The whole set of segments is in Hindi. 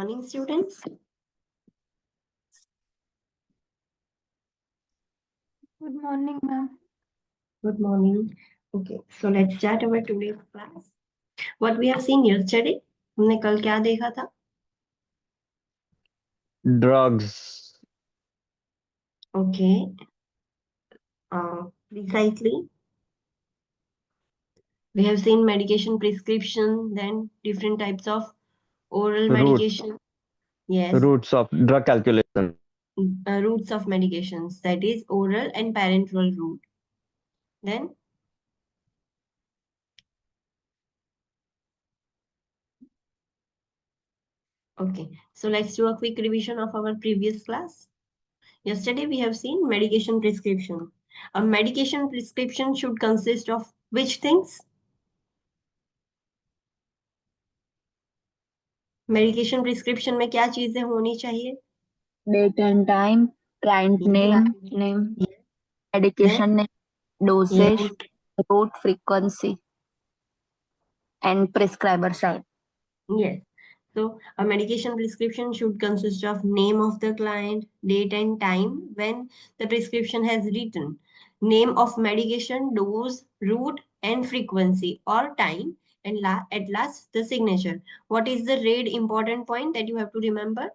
morning, students. Good morning, ma'am. Good morning. Okay, so let's start our today's class. What we have seen yesterday, हमने कल क्या देखा था? Drugs. Okay, precisely. We have seen medication prescription, then different types of oral Routes. medication. Yes, Routes of drug calculation. routes of medications, that is oral and parenteral route. Then okay, so let's do a quick revision of our previous class. Yesterday we have seen medication prescription. A medication prescription should consist of which things? Medication prescription में क्या चीजें होनी चाहिए? Date and time, client name, medication name, dosage, route, frequency, and prescriber site. Yes. So a medication prescription should consist of name of the client, date and time when the prescription has written, name of medication, dose, route, and frequency or time, and at last the signature. What is the red important point that you have to remember?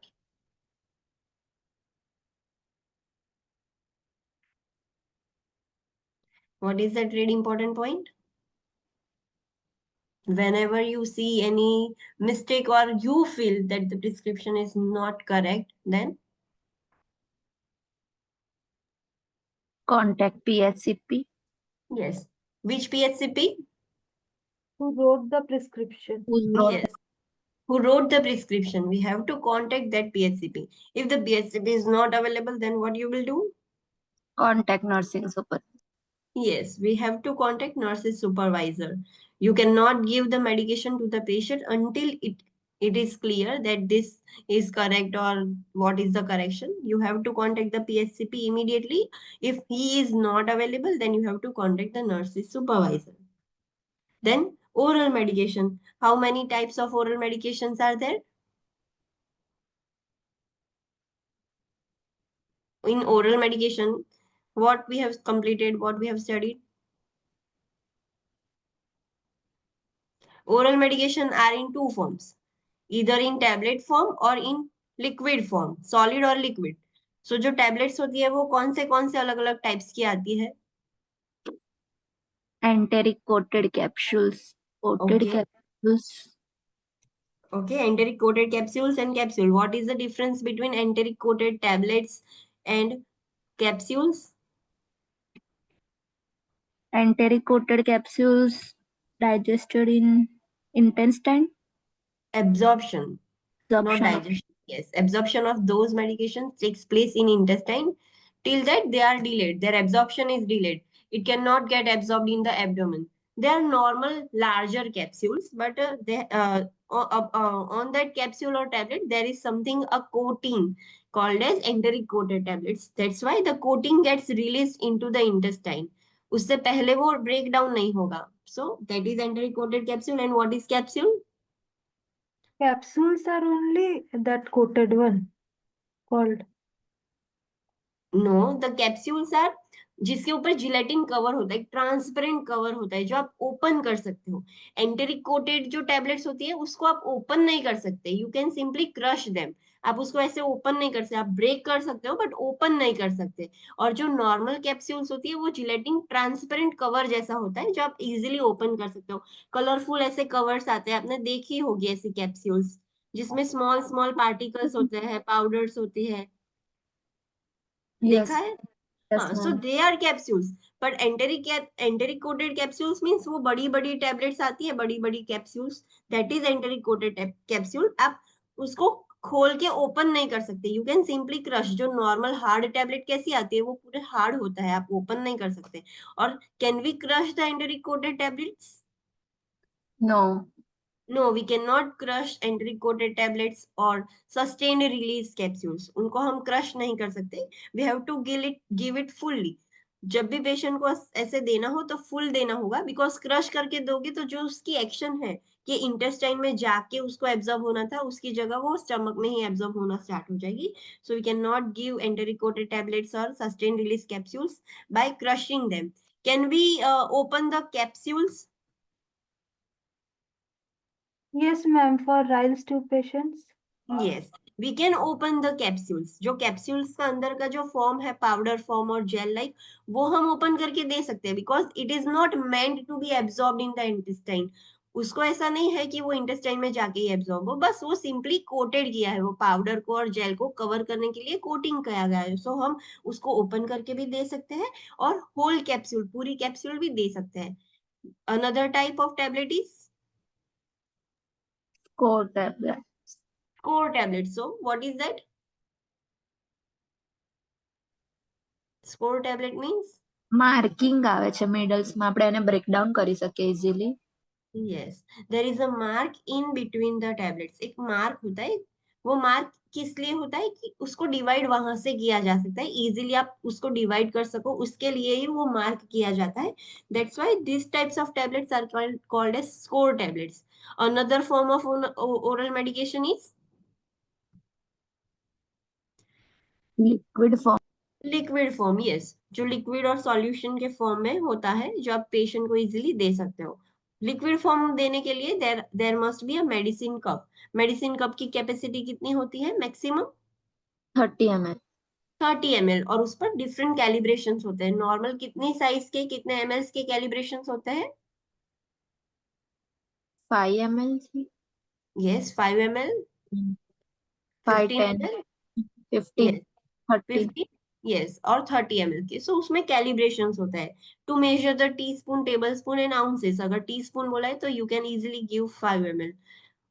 What is that red important point? Whenever you see any mistake or you feel that the prescription is not correct, then Contact PHCP. yes. Which PHCP? Who wrote the prescription? Yes. Who wrote the prescription? We have to contact that PHCP. If the PHCP is not available, then what you will do? Contact nursing supervisor. Yes, we have to contact nurse's supervisor. You cannot give the medication to the patient until it is clear that this is correct or what is the correction. You have to contact the PHCP immediately. If he is not available, then you have to contact the nurse's supervisor. Then oral medication. How many types of oral medications are there? In oral medication, what we have completed, what we have studied? Oral medication are in two forms, either in tablet form or in liquid form, solid और liquid. So जो tablets होती है वो कौन से अलग अलग types की आती है? Enteric coated capsules. Coated Okay. capsules. Okay, enteric coated capsules and capsule. What is the difference between enteric coated tablets and capsules? Enteric coated capsules digested in intestine. Absorption, not Absorption of digestion. Yes, absorption of those medications takes place in intestine. Till that they are delayed. Their absorption is delayed. It cannot get absorbed in the abdomen. They are normal, larger capsules, but on that capsule or tablet, there is something, a coating called as enteric coated tablets. That's why the coating gets released into the intestine. उससे पहले वो break down नहीं होगा. So that is enteric coated capsule. And what is capsule? capsules are only that coated one called. No the capsules are जिसके ऊपर जिलेटिन कवर होता है, एक ट्रांसपेरेंट कवर होता है जो आप ओपन कर सकते हो. एंटेरिक कोटेड जो टैबलेट्स होती है उसको आप ओपन नहीं कर सकते. You can simply crush them. आप उसको ऐसे ओपन नहीं कर सकते. आप ब्रेक कर सकते हो बट ओपन नहीं कर सकते. और जो नॉर्मल कैप्सूल्स होती है वो जिलेटिन ट्रांसपेरेंट कवर जैसा होता है जो आप इजिली ओपन कर सकते हो. कलरफुल ऐसे कवर्स आते हैं, आपने देखी होगी ऐसी कैप्सूल्स जिसमें स्मॉल स्मॉल पार्टिकल्स होते हैं, पाउडर्स होती है. देखा है? हाँ, so they are capsules. But enteric coated capsules means वो बड़ी बड़ी tablets आती है, बड़ी बड़ी capsules. That is enteric coated capsule. आप उसको खोल के ओपन नहीं कर सकते. You can simply crush. जो नॉर्मल हार्ड टैबलेट कैसी आती है वो पूरे हार्ड होता है, आप ओपन नहीं कर सकते. और can we crush the enteric coated tablets? No. No, we cannot crush enteric coated tablets or sustained release capsules. उनको हम crush नहीं कर सकते. We have to give it fully. जब भी पेशेंट को ऐसे देना हो तो फुल देना होगा, बिकॉज क्रश करके दोगे तो जो उसकी एक्शन है कि इंटेस्टाइन में जाके उसको एब्जॉर्ब होना था, उसकी जगह वो स्टमक में ही एब्जॉर्ब होना स्टार्ट हो जाएगी. So we can not give enteric coated tablets और sustain release capsules by crushing them. Can we open the capsules? Yes, ma'am, for Riles 2 patients. Yes, we can open the capsules. जो कैप्सूल्स का अंदर का जो फॉर्म है, पाउडर फॉर्म और जेल लाइक, वो हम ओपन करके दे सकते हैं, because it is not meant to be absorbed in the intestine. उसको ऐसा नहीं है कि वो इंटेस्टाइन में जाके ही एब्सॉर्ब हो, बस वो सिंपली कोटेड किया है, वो पाउडर को और जेल को कवर करने के लिए कोटिंग किया गया है. सो हम उसको ओपन करके भी दे सकते हैं और होल कैप्सूल, पूरी कैप्सूल भी दे सकते हैं. Another type of tablet is Core tablet. Core tablet. So what is that? Score tablet means? Marking આવે છે મિડલ્સમાં આપણે એને બ્રેકડાઉન કરી શકીએ easily. Yes, there is a mark in between the tablets. एक मार्क होता है. वो मार्क किस लिए होता है कि उसको डिवाइड वहां से किया जा सकता है, इजीली आप उसको डिवाइड कर सको, उसके लिए ही वो मार्क किया जाता है. That's why this types of tablets are called as score tablets. Another form of oral medication is liquid form. Liquid form. Yes, जो लिक्विड और सॉल्यूशन के फॉर्म में होता है, जो आप पेशेंट को इजीली दे सकते हो. लिक्विड फॉर्म देने के लिए there there must be a medicine cup. Medicine cup की कैपेसिटी कितनी होती है मैक्सिमम? 30 ml. 30 ml. और उस पर डिफरेंट कैलिब्रेशन होते हैं. नॉर्मल कितनी साइज के, कितने एमएल के कैलिब्रेशन होते हैं? 5 ml થી yes, 5 ml, 5 15 10 ml. 15 yes, 30. 50. Yes, और 30 ml के. सो उसमें कैलिब्रेशन होता है to measure the teaspoon, tablespoon and ounces. अगर टी स्पून बोला है तो you can easily give 5 ml.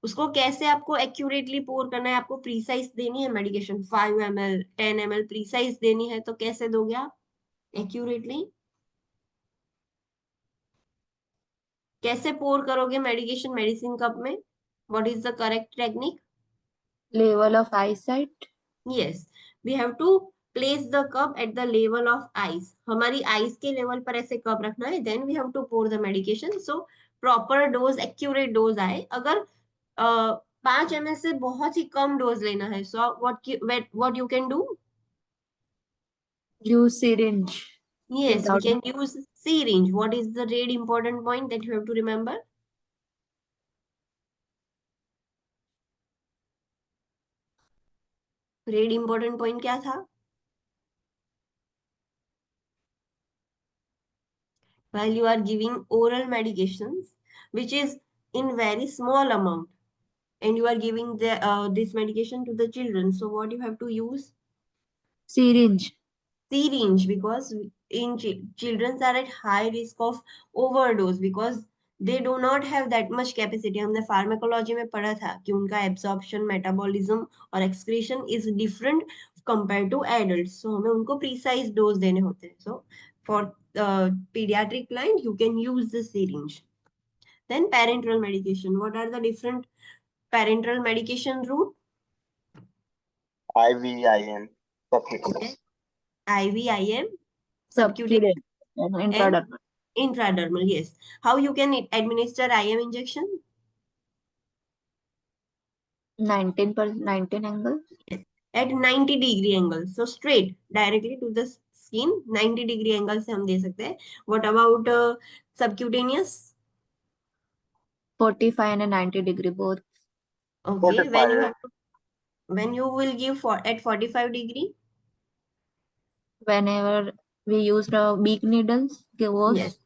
उसको कैसे आपको एक्यूरेटली पोर करना है, आपको प्रीसाइज देनी है मेडिकेशन, 5 ml 10 ml प्रीसाइज देनी है, तो कैसे दोगे आप एक्यूरेटली? कैसे पोर करोगे मेडिकेशन मेडिसिन कप में? What is the correct technique? Level of eyesight. Yes, we have to place the cup at the level of eyes. हमारी आईज के लेवल पर ऐसे कप रखना है, then we have to pour the medication. So proper dose, accurate dose आए. अगर 5 ml से बहुत ही कम डोज लेना है, so what you can do? Use syringe. Yes, we Without can use syringe. What is the really important point that you have to remember? Really important point क्या था? While you are giving oral medications, which is in very small amount, and you are giving this medication to the children, so what you have to use? Syringe. Syringe, because in children are at high risk of overdose, because they do not have that much capacity. हमने फार्माकोलॉजी में पढ़ा था कि उनका एब्जॉर्प्शन, मेटाबॉलिज्म और excretion is different compare to adults. So हमें उनको प्रीसाइज डोज देने होते हैं. So for pediatric client you can use the syringe. Then parenteral medication. What are the different parenteral medication route? IV, IM, subcutaneous. IV, IM, સબક્યુટેનિયસ subcutaneous and and intradermal. intradermal. Yes. How you can administer IM injection? 19 angle. Yes. At 90-degree angle. So straight directly to the skin, 90-degree angle से हम दे सकते हैं. What about subcutaneous? 45 and 90 degree both. Okay. 45. When you will give at 45-degree? Whenever we use the big needles, goes. Yes.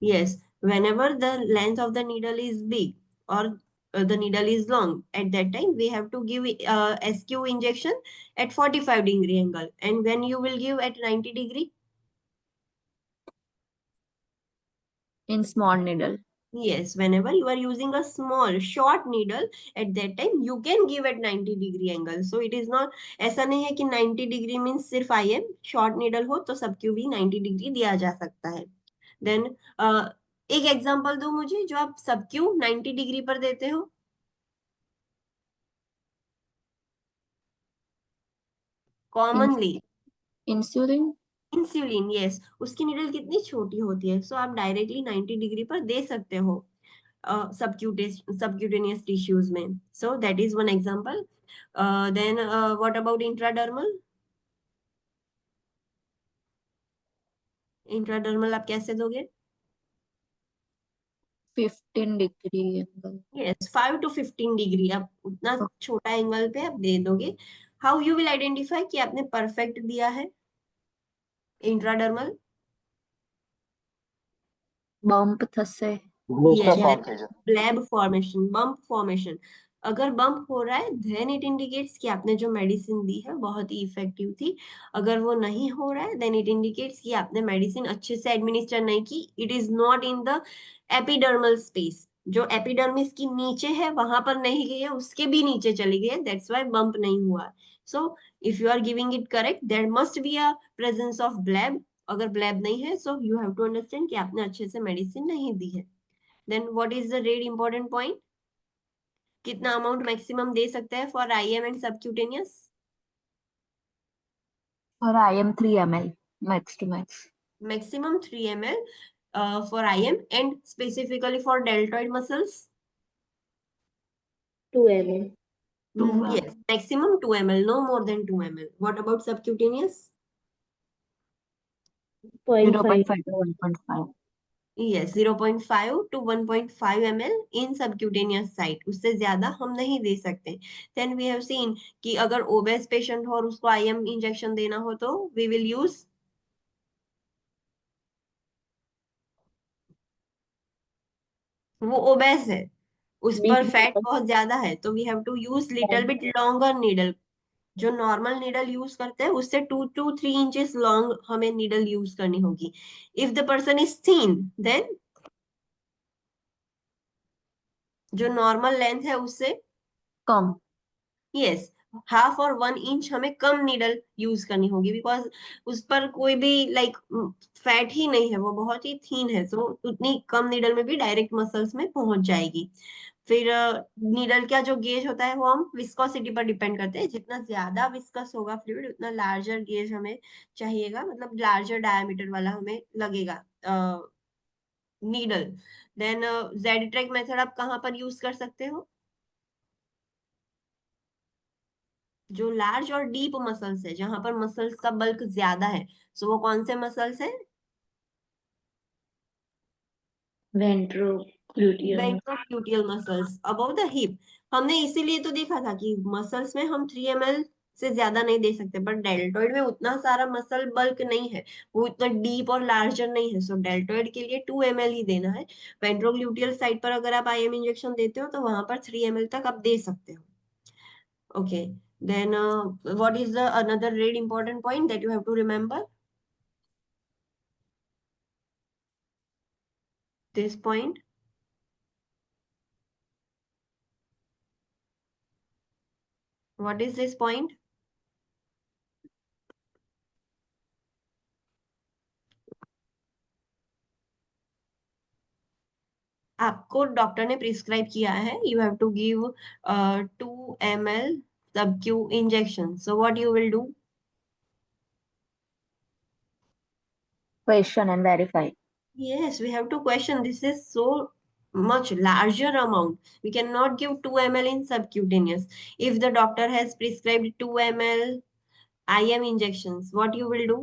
Yes. Whenever the length of the needle is big or the needle is long, at that time we have to give SQ injection at 45-degree angle. And when you will give at 90-degree? In small needle. Yes, whenever you are using a small short needle, at that time you can give at 90-degree angle. So it is not, ऐसा नहीं है कि 90-degree means सिर्फ IM. Short needle हो तो सबक्यू भी 90-degree दिया जा सकता है. Then एक एग्जांपल दो मुझे जो आप सबक्यू 90-degree पर देते हो. Commonly. Insulin. इंसुलिन, यस, उसकी नीडल कितनी छोटी होती है, सो आप डायरेक्टली 90 डिग्री पर दे सकते हो subcutaneous tissues में. So that is one example. Then what about intradermal? Intradermal आप कैसे दोगे? 15 degree angle. Yes, 5 to 15 degree आप उतना छोटा एंगल पे आप दे दोगे. हाउ यू विल आइडेंटिफाई कि आपने परफेक्ट दिया है इंट्राडर्मल? બમ્પ થશે। Blister Yes, form થઈ જશે. Bleb formation, bump formation. अगर बम्प हो रहा है देन इट इंडिकेट्स कि आपने जो मेडिसिन दी है बहुत ही इफेक्टिव थी. अगर वो नहीं हो रहा है देन इट इंडिकेट्स कि आपने मेडिसिन अच्छे से एडमिनिस्टर नहीं की. It is not in the epidermal space. जो एपिडर्मिस की नीचे है वहां पर नहीं गई है, उसके भी नीचे चली गई है, दैट्स व्हाई बम्प नहीं हुआ. So if you are giving it correct there must be a presence of bleb. अगर ब्लैब नहीं है so you have to understand कि आपने अच्छे से मेडिसिन नहीं दी है. Then what is the rate important point? कितना अमाउंट मैक्सिमम दे सकते हैं फॉर आईएम एंड सबक्यूटेनियस? और IM 3 ml max to max. Maximum 3 ml for IM and specifically for deltoid muscles? 2 ml. 2 Yes, maximum 2 ml, no more than 2 ml. What about subcutaneous? 0.5. 0.5 to 1.5। Yes, 0.5 to 1.5 ml in subcutaneous site. उससे ज्यादा हम नहीं दे सकते. Then we have seen कि अगर obese patient हो और उसको IM इंजेक्शन देना हो तो we will use वो ओबेस है, उस पर Big फैट needle. बहुत ज्यादा है, तो we have to use little bit longer needle. जो नॉर्मल नीडल यूज करते हैं उससे 2 to 3 इंचेस लॉन्ग हमें नीडल यूज करनी होगी. If the person is thin then जो नॉर्मल लेंथ है उससे कम। यस, हाफ और 1 इंच हमें कम नीडल यूज करनी होगी, बिकॉज उस पर कोई भी लाइक फैट ही नहीं है, वो बहुत ही थीन है, तो उतनी कम नीडल में भी डायरेक्ट मसल्स में पहुंच जाएगी. फिर नीडल का जो गेज होता है वो हम विस्कोसिटी पर डिपेंड करते हैं. जितना ज्यादा विस्कस होगा फ्लूइड उतना लार्जर गेज हमें चाहिएगा, मतलब लार्जर डायमीटर वाला हमें लगेगा needle. Then Z track method आप कहाँ पर यूज कर सकते हो? जो लार्ज और डीप मसल्स है, जहां पर मसल्स का बल्क ज्यादा है, सो वो कौन से मसल्स है? Ventrogluteal. Ventrogluteal muscles above the hip. हमने इसीलिए तो देखा था कि मसल्स में हम 3 ml से ज्यादा नहीं दे सकते, बट डेल्टोइड में उतना सारा मसल बल्क नहीं है, वो इतना डीप और लार्जर नहीं है, सो डेल्टोइड के लिए 2 ml ही देना है. वेंट्रोग्लूटियल साइड पर अगर आप आईएम इंजेक्शन देते हो तो वहां पर 3 ml तक आप दे सकते हो. Okay, then what is the another red important point that you have to remember? This point. What is this point? आपको डॉक्टर ने प्रिस्क्राइब किया है, you have to give 2 ml subq injection. So what you will do? Question and verify. Yes, we have to question. This is so much larger amount. We cannot give 2 ml in subcutaneous. If the doctor has prescribed 2 ml IM injections, what you will do?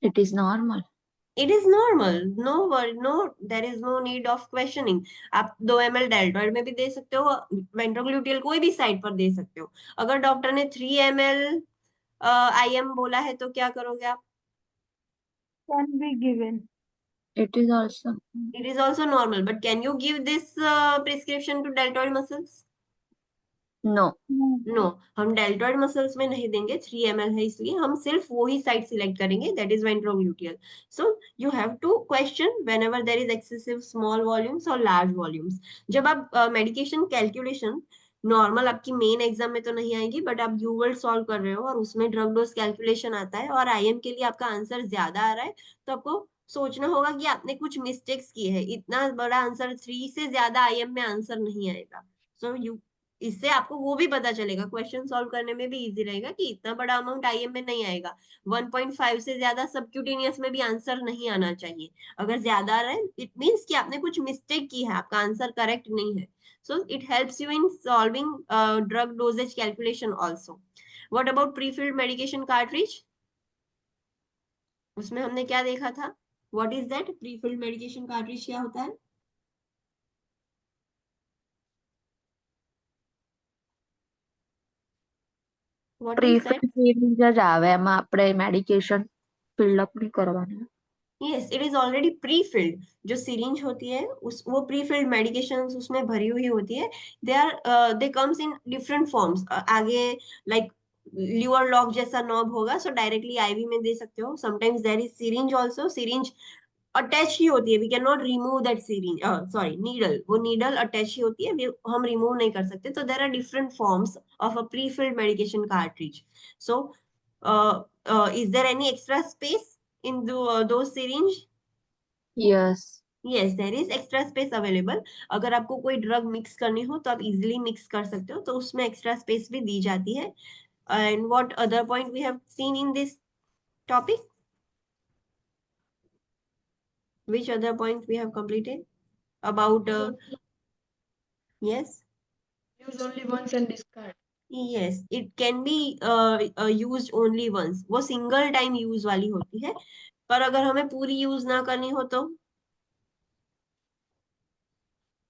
It is normal. It is normal. No worry, no, there is no need of questioning. आप 2 ml डेल्टॉइड में भी दे सकते हो, वेंट्रोग्लूटियल कोई भी साइड पर दे सकते हो. अगर डॉक्टर ने 3 ml IM बोला है तो क्या करोगे आप? Can be given. It is also. It is also normal, but can you give this prescription to deltoid muscles? No. No. No, हम डेल्टॉइड मसल्स में नहीं देंगे, 3 ml है इसलिए हम सिर्फ वो ही साइड सिलेक्ट करेंगे, that is ventrogluteal. So you have to question whenever there is excessive small volumes और लार्ज वॉल्यूम्स. जब आप मेडिकेशन कैलकुलेशन नॉर्मल आपकी मेन एग्जाम में तो नहीं आएगी, बट आप यूवर्ड सॉल्व कर रहे हो और उसमें ड्रग डोज कैलकुलेशन आता है और आईएम के लिए आपका आंसर ज्यादा आ रहा है, तो आपको सोचना होगा कि आपने कुछ मिस्टेक्स किए हैं. इतना बड़ा आंसर 3 से ज्यादा आईएम में आंसर नहीं आएगा. सो यू इससे आपको वो भी पता चलेगा, क्वेश्चन सॉल्व करने में भी इजी रहेगा कि इतना बड़ा अमाउंट आईएम में नहीं आएगा। 1.5 से ज्यादा सबक्यूटेनियस में भी आंसर नहीं आना चाहिए। अगर ज्यादा आ रहा है इट मीन्स कि आपने कुछ मिस्टेक की है, आपका आंसर करेक्ट नहीं है। So it helps you in solving drug dosages calculation also. What about prefilled medication cartridge? उसमें हमने क्या देखा था? What is that? Prefilled medication cartridge क्या होता है? What is that? Prefilled syringe જ આવે એમાં આપણે મેડિકેશન ફિલઅપ નહીં કરવાનું. Yes, it is already prefilled. जो सिरिंज होती है उस वो प्री फिल्ड मेडिकेशन उसमें भरी हुई होती है। They comes in different forms. आगे लाइक ल्यूअर लॉक जैसा नॉब होगा, सो डायरेक्टली आईवी में दे सकते हो। Sometimes there is syringe also. Syringe attach ही होती है, we can not remove that syringe, sorry needle, वो नीडल अटैच ही होती है, हम रिमूव नहीं कर सकते। तो there are different forms of a prefilled medication cartridge. So is there any extra space in those syringe? Yes. Yes, there is extra space available. अगर आपको कोई ड्रग मिक्स करनी हो तो आप इजिली मिक्स कर सकते हो, तो उसमें एक्स्ट्रा स्पेस भी दी जाती है। And what other point we have seen in this topic? Which other point we have completed about yes? Use only once and discard. Yes, it can be used only once. वो सिंगल टाइम यूज वाली होती है, पर अगर हमें पूरी यूज ना करनी हो तो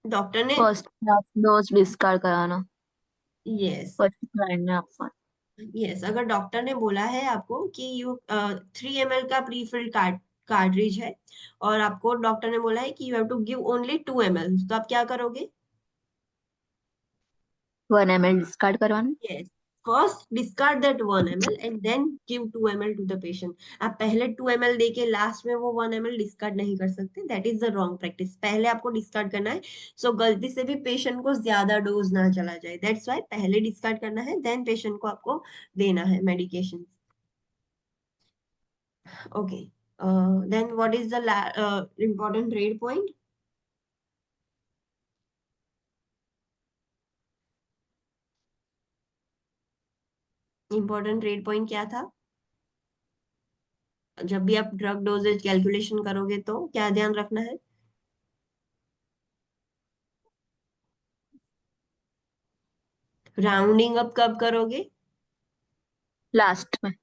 डॉक्टर ने ફર્સ્ટ હાફ ડોઝ ડિસ્કાર્ડ કરવાનો, यस પછી ક્લાયન્ટને આપવાનો. यस, अगर डॉक्टर ने बोला है आपको कि यू 3 ml का प्रीफिल्ड कार्ट्रिज है और आपको डॉक्टर ने बोला है कि you have to give only 2 ml, तो आप क्या करोगे? 1 ml ડિસ્કાર્ડ કરવાનું. Yes, first discard that 1 ml and then give 2 ml to the patient. आप पहले 2 ml दे के लास्ट में वो 1 ml डिस्कार्ड नहीं कर सकते, that is the wrong practice. पहले आपको डिस्कार्ड करना है, सो गलती से भी पेशेंट को ज्यादा डोज ना चला जाए, दैट्स वाई पहले डिस्कार्ड करना है, देन पेशेंट को आपको देना है medication. Okay. Then what is the important trade point? Important trade point क्या था? जब भी आप ड्रग डोजेज कैलकुलेशन करोगे तो क्या ध्यान रखना है? राउंडिंग अप कब करोगे? લાસ્ટ में.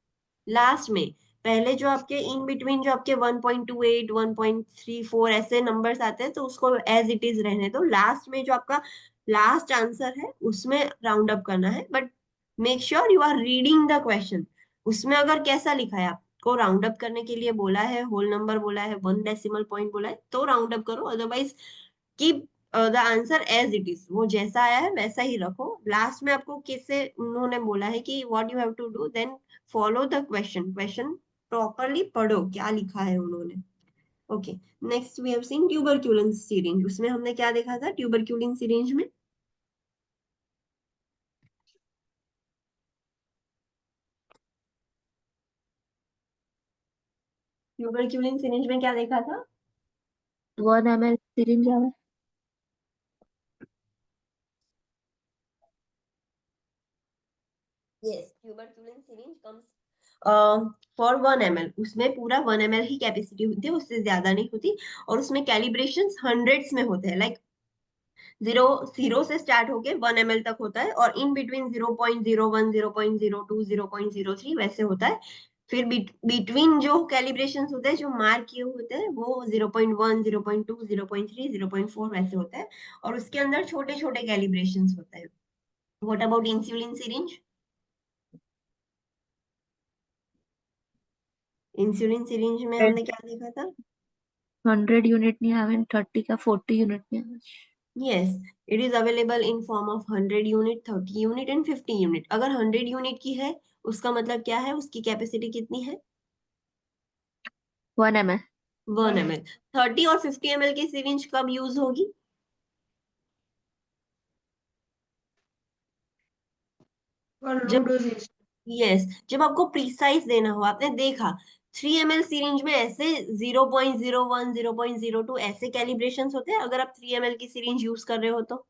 लास्ट में। पहले जो आपके इन बिटवीन जो आपके 1.28 1.34 ऐसे नंबर्स आते हैं तो उसको एज इट इज रहने दो। लास्ट में जो आपका लास्ट आंसर है उसमें राउंड अप करना है, but make sure you are reading the question. उसमें अगर कैसा लिखा है, आपको राउंड अप करने के लिए बोला है, होल नंबर बोला है, 1 डेसिमल पॉइंट बोला है, तो राउंड अप करो, otherwise keep the answer as it is, वो जैसा आया है वैसा ही रखो। लास्ट में आपको किससे उन्होंने बोला है कि what you have to do, then follow the question, question properly पढ़ो क्या लिखा है उन्होंने। Okay, next we have seen tuberculin syringe. उसमें हमने क्या देखा था ट्यूबरक्यूलिन सिरिंज में? ट्यूबरक्यूलिन सिरिंज में क्या देखा था? 1 ml સિરિંજ આવે. Yes, tuberculin syringe comes for 1 ml। उसमें पूरा 1 ml ही कैपेसिटी होती है, उससे ज्यादा नहीं होती, और उसमें कैलिब्रेशन हंड्रेड्स में होते हैं। लाइक जीरो से स्टार्ट होके 1 ml तक होता है, और इन बिटवीन 0.01 0.02 0.03 वैसे होता है। फिर बिटवीन जो कैलिब्रेशन होते हैं जो मार्क किए होते हैं वो 0.1 0.2 0.3 0.4 वैसे होता है, और उसके अंदर छोटे छोटे कैलिब्रेशन होते हैं। What about insulin syringe? Insulin syringe में हमने क्या देखा था? 100 યુનિટ ની આવે ને 30 का 40 યુનિટ ની આવે. Yes, it is available in form of 100 unit, 30 unit and 50 unit। अगर 100 यूनिट की है उसका मतलब क्या है, उसकी कैपेसिटी कितनी है? 1 ml. 1 ml। 30 और 50 ml की सिरिंज कब यूज होगी? For low जब dosage. यस, जब आपको प्रिसाइज देना हो। आपने देखा 3 ml सिरिंज में ऐसे 0.01 0.02 ऐसे कैलिब्रेशंस होते हैं, अगर आप 3 ml की सिरिंज यूज कर रहे हो तो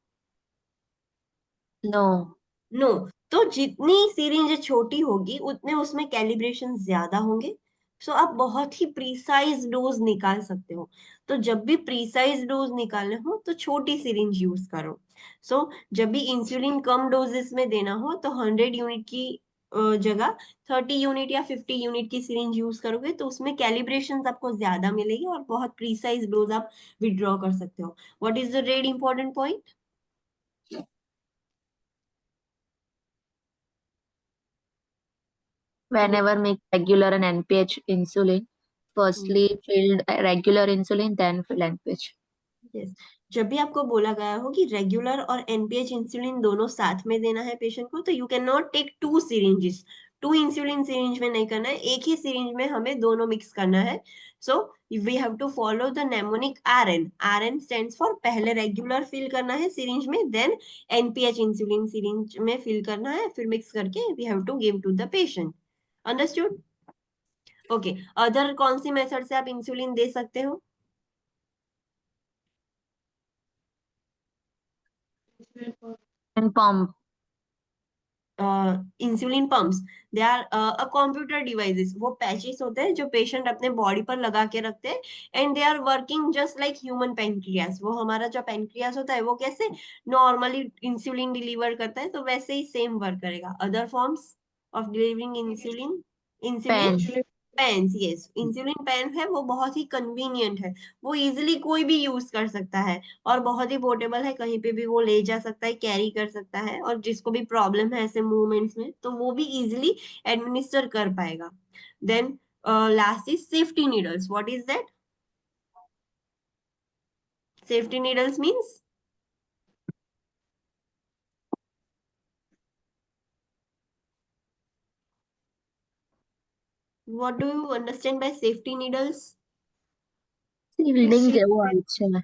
नो। नो। तो जितनी सिरिंज छोटी होगी उतने उसमें कैलिब्रेशन ज्यादा होंगे। सो आप बहुत ही प्रीसाइज डोज निकाल सकते हो। तो जब भी प्रीसाइज डोज निकालने हो तो छोटी सिरिंज यूज करो। सो जब भी इंसुलिन कम डोजेस में देना हो तो 100 यूनिट की जगह 30 यूनिट या 50 यूनिट की सिरिंज यूज करोगे तो उसमें कैलिब्रेशन आपको ज्यादा मिलेगी और बहुत प्रीसाइज डोज आप विड्रॉ कर सकते हो। What is the red important point? Whenever make regular and NPH insulin, firstly filled regular insulin, then fill NPH. Yes. जब भी आपको बोला गया हो कि रेगुलर और एनपीएच इंसुलिन दोनों साथ में देना है पेशेंट को तो you can not take two syringes. Two insulin syringe में नहीं करना है, एक ही सिरिंज में हमें दोनों मिक्स करना है। So we have to follow the mnemonic RN. RN stands for पहले रेगुलर फिल करना है सिरिंज में, देन एनपीएच इंसुलिन सिरिंज में फिल करना है, फिर मिक्स करके we have to give to the patient. Understood? Okay. Other कौन सी मेथड से आप इंसुलिन दे सकते हो? Insulin pump. And pump. Insulin pumps, they are a computer devices. वो पैचेस होते हैं जो पेशेंट अपने बॉडी पर लगा के रखते हैं and they are working just like human pancreas. वो हमारा जो पेनक्रियास होता है वो कैसे नॉर्मली इंसुलिन डिलीवर करता है तो वैसे ही सेम वर्क करेगा। Other forms of delivering insulin, insulin Pen. Insulin. Pens. Yes, insulin pen है वो बहुत ही कन्वीनियंट है। वो इजिली कोई भी यूज कर सकता है और बहुत ही पोर्टेबल है, कहीं पे भी वो ले जा सकता है, कैरी कर सकता है, और जिसको भी प्रॉब्लम है ऐसे मूवमेंट्स में तो वो भी इजिली एडमिनिस्टर कर पाएगा। Then last is safety needles. What is that? Safety needles means what do you understand by safety needles? Shielding જેવું હોય છે.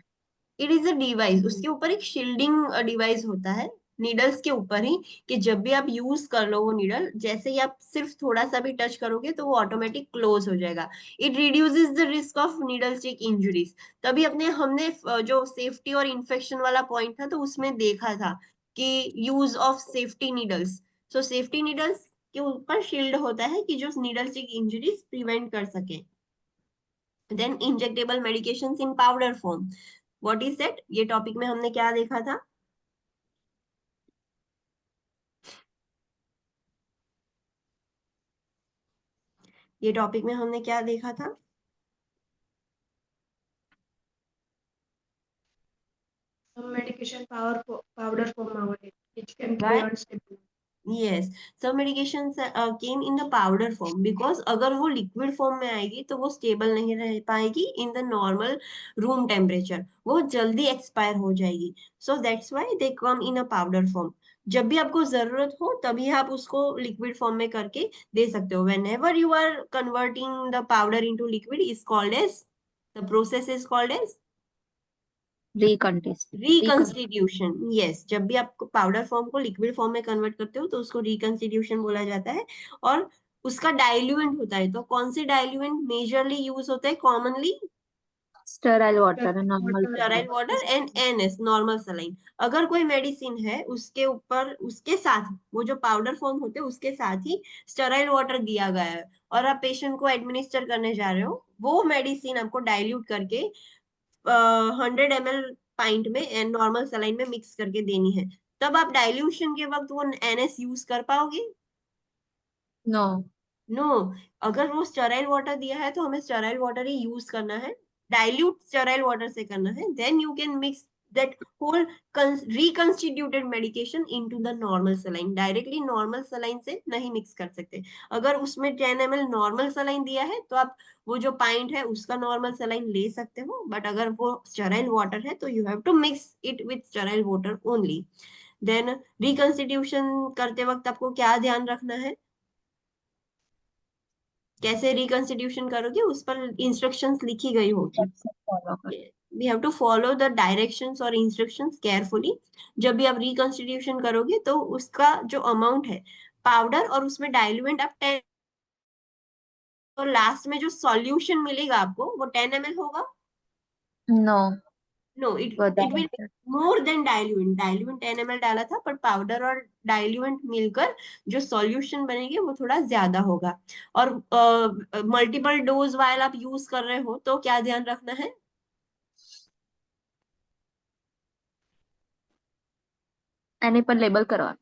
इट इज अ डिवाइस, उसके ऊपर एक शील्डिंग डिवाइस होता है नीडल्स के ऊपर ही, कि जब भी आप यूज कर लो वो नीडल, जैसे ही आप सिर्फ थोड़ा सा भी टच करोगे तो वो ऑटोमेटिक क्लोज हो जाएगा। It reduces the risk of needle stick injuries. तभी अपने हमने जो सेफ्टी और इन्फेक्शन वाला पॉइंट था तो उसमें देखा था कि use of safety needles. So safety needles के ऊपर शील्ड होता है कि जो नीडल स्टिक इंजुरीज प्रिवेंट कर सके। Then injectable medications in powder form. What is that? ये टॉपिक में हमने क्या देखा था? ये टॉपिक में हमने क्या देखा था? Some medication powder form આવે which can Why? prevent stable. Yes, सब medication came in the powder form because अगर वो लिक्विड फॉर्म में आएगी तो वो स्टेबल नहीं रह पाएगी in the normal room temperature, वो जल्दी एक्सपायर हो जाएगी। So that's why they come in a powder form. जब भी आपको जरूरत हो तभी आप उसको लिक्विड फॉर्म में करके दे सकते हो। Whenever you are converting the powder into liquid is called as, the process is called as Recontest. Reconstitution. Yes, जब भी आप पाउडर फॉर्म को लिक्विड फॉर्म में कन्वर्ट करते हो तो उसको रिकंस्टिट्यूशन बोला जाता है। और उसका डाइल्यूएंट होता है, तो कौन से डाइल्यूएंट मेजरली यूज होते हैं commonly? Sterile water and normal Water. Sterile saline. Water and NS, normal saline. अगर कोई मेडिसिन है उसके ऊपर उसके साथ वो जो पाउडर फॉर्म होते हैं उसके साथ ही स्टेराइल वाटर दिया गया है और आप पेशेंट को एडमिनिस्टर करने जा रहे हो, वो मेडिसिन आपको डाइल्यूट करके 100 ml पाइंट में नॉर्मल सलाइन में मिक्स करके देनी है। तब आप डाइल्यूशन के वक्त वो एनएस यूज कर पाओगे? No. नो। अगर वो स्टेराइल वाटर दिया है तो हमें स्टेराइल वाटर ही यूज करना है, डाइल्यूट स्टेराइल वाटर से करना है, then you can mix that whole reconstituted medication into the normal saline. Directly normal saline से नहीं मिक्स कर सकते। अगर उसमें 10 ml नॉर्मल सलाइन दिया है तो आप वो जो पाइंट है उसका नॉर्मल सलाइन ले सकते हो, बट अगर वो स्टेराइल वाटर है तो you have to mix it with sterile water only. Then reconstitution करते वक्त आपको क्या ध्यान रखना है? कैसे रिकंस्टिट्यूशन करोगे उस पर इंस्ट्रक्शंस लिखी गई होगी। Follow कर. We have to follow the directions और इंस्ट्रक्शंस केयरफुली। जब भी आप रिकंस्टिट्यूशन करोगे तो उसका जो अमाउंट है पाउडर और उसमें डाइल्यूएंट आप 10, और लास्ट में जो सॉल्यूशन मिलेगा आपको वो 10 ml होगा। No. No, it for the it will more than diluent. Diluent 10 ml डाला था, पर पाउडर और डाइल्यूएंट मिलकर जो सॉल्यूशन बनेगी वो थोड़ा ज्यादा होगा। और मल्टीपल डोज वाइल आप यूज कर रहे हो तो क्या ध्यान रखना है? एनी पर लेबल करवा,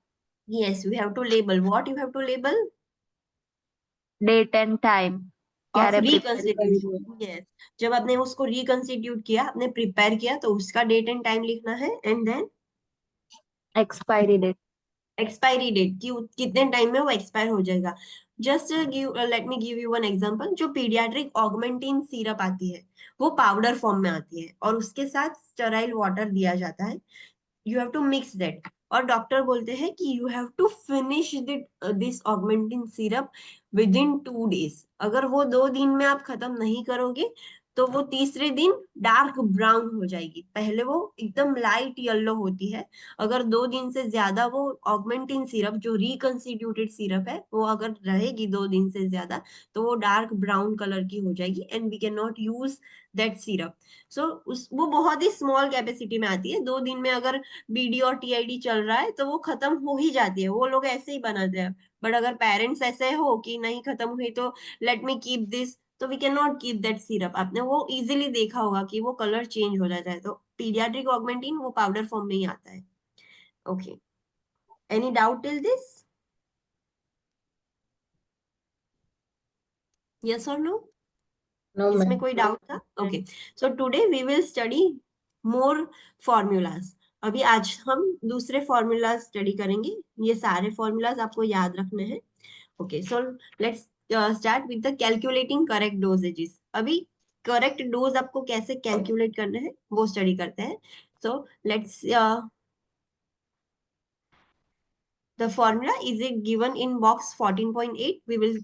yes, we have to label. What you have to label? Date and time, of क्यारे प्रिपेयर करी है, रिकंस्टिट्यूशन। यस, जब आपने उसको रिकंस्टिट्यूट किया, आपने प्रिपेयर किया, तो उसका डेट एंड टाइम लिखना है। And then expiry date, expiry date की कितने टाइम में वो एक्सपायर हो जाएगा। Just give let me give you one example. जो पीडियाट्रिक ऑगमेंटिन सिरप आती है वो पाउडर फॉर्म में आती है और उसके साथ स्टेराइल वाटर दिया जाता है। You have to mix that, और डॉक्टर बोलते हैं कि you have to finish this Augmentin syrup within 2 days। अगर वो 2 दिन में आप खत्म नहीं करोगे तो वो तीसरे दिन डार्क ब्राउन हो जाएगी। पहले वो एकदम लाइट येलो होती है। अगर 2 दिन से ज्यादा वो ऑगमेंटिन सिरप, जो रिकंस्टिट्यूटेड सिरप है, वो अगर रहेगी 2 दिन से ज्यादा, तो वो डार्क ब्राउन कलर की हो जाएगी and we can not use that syrup. So उस वो बहुत ही स्मॉल कैपेसिटी में आती है। 2 दिन में अगर बीडी और टीआईडी चल रहा है तो वो खत्म हो ही जाती है, वो लोग ऐसे ही बनाते हैं। बट अगर पेरेंट्स ऐसे हो कि नहीं खत्म हुई तो लेट मी कीप दिस, तो we can not keep that syrup. आपने वो इजीली देखा होगा कि वो कलर चेंज हो जाता है। तो पीडियाट्रिक ऑगमेंटिन वो पाउडर फॉर्म में ही आता है। Okay, any doubt till this? Yes और नो? No, इसमें ma'am. कोई डाउट था? Okay, so today we will study more formulas. अभी आज हम दूसरे फॉर्मूलाज स्टडी करेंगे। ये सारे फॉर्मूलाज आपको याद रखने हैं। Okay, so let's start with the calculating correct dosages. अभी करेक्ट डोज आपको कैसे कैलकुलेट करने हैं वो स्टडी करते हैं। So let's the formula is it given in box 14.8. We will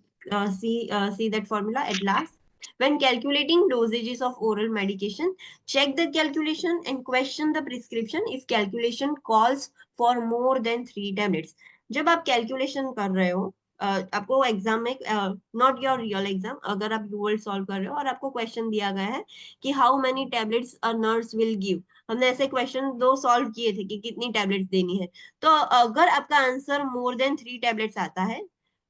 see that formula at last. When calculating dosages of oral medication, check the calculation and question the prescription if calculation calls for more than 3 tablets. जब आप कैलकुलेशन कर रहे हो, आपको एग्जाम में, नॉट योर रियल एग्जाम, अगर आप यूएल सॉल्व कर रहे हो और आपको क्वेश्चन दिया गया है कि how many tablets a nurse will give. हमने ऐसे क्वेश्चन 2 सॉल्व किए थे कि कितनी टैबलेट्स देनी है। तो अगर आपका आंसर मोर देन 3 टैबलेट्स आता है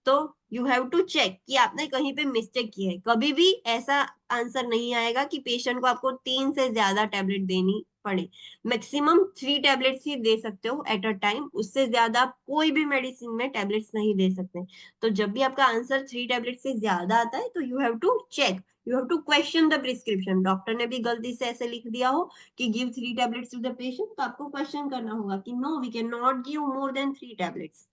तो यू हैव टू चेक कि आपने कहीं पे मिस्टेक की है। कभी भी ऐसा आंसर नहीं आएगा कि पेशेंट को आपको 3 से ज्यादा टैबलेट देनी पड़े। मैक्सिमम 3 टैबलेट्स ही दे सकते हो एट अ टाइम, उससे ज्यादा आप कोई भी मेडिसिन में टैबलेट्स नहीं दे सकते। तो जब भी आपका आंसर 3 टैबलेट से ज्यादा आता है तो you have to check, you have to question the prescription. Doctor ने भी गलती से ऐसे लिख दिया हो कि give 3 tablets to the patient, तो आपको क्वेश्चन करना होगा कि no, we can not give more than 3 tablets.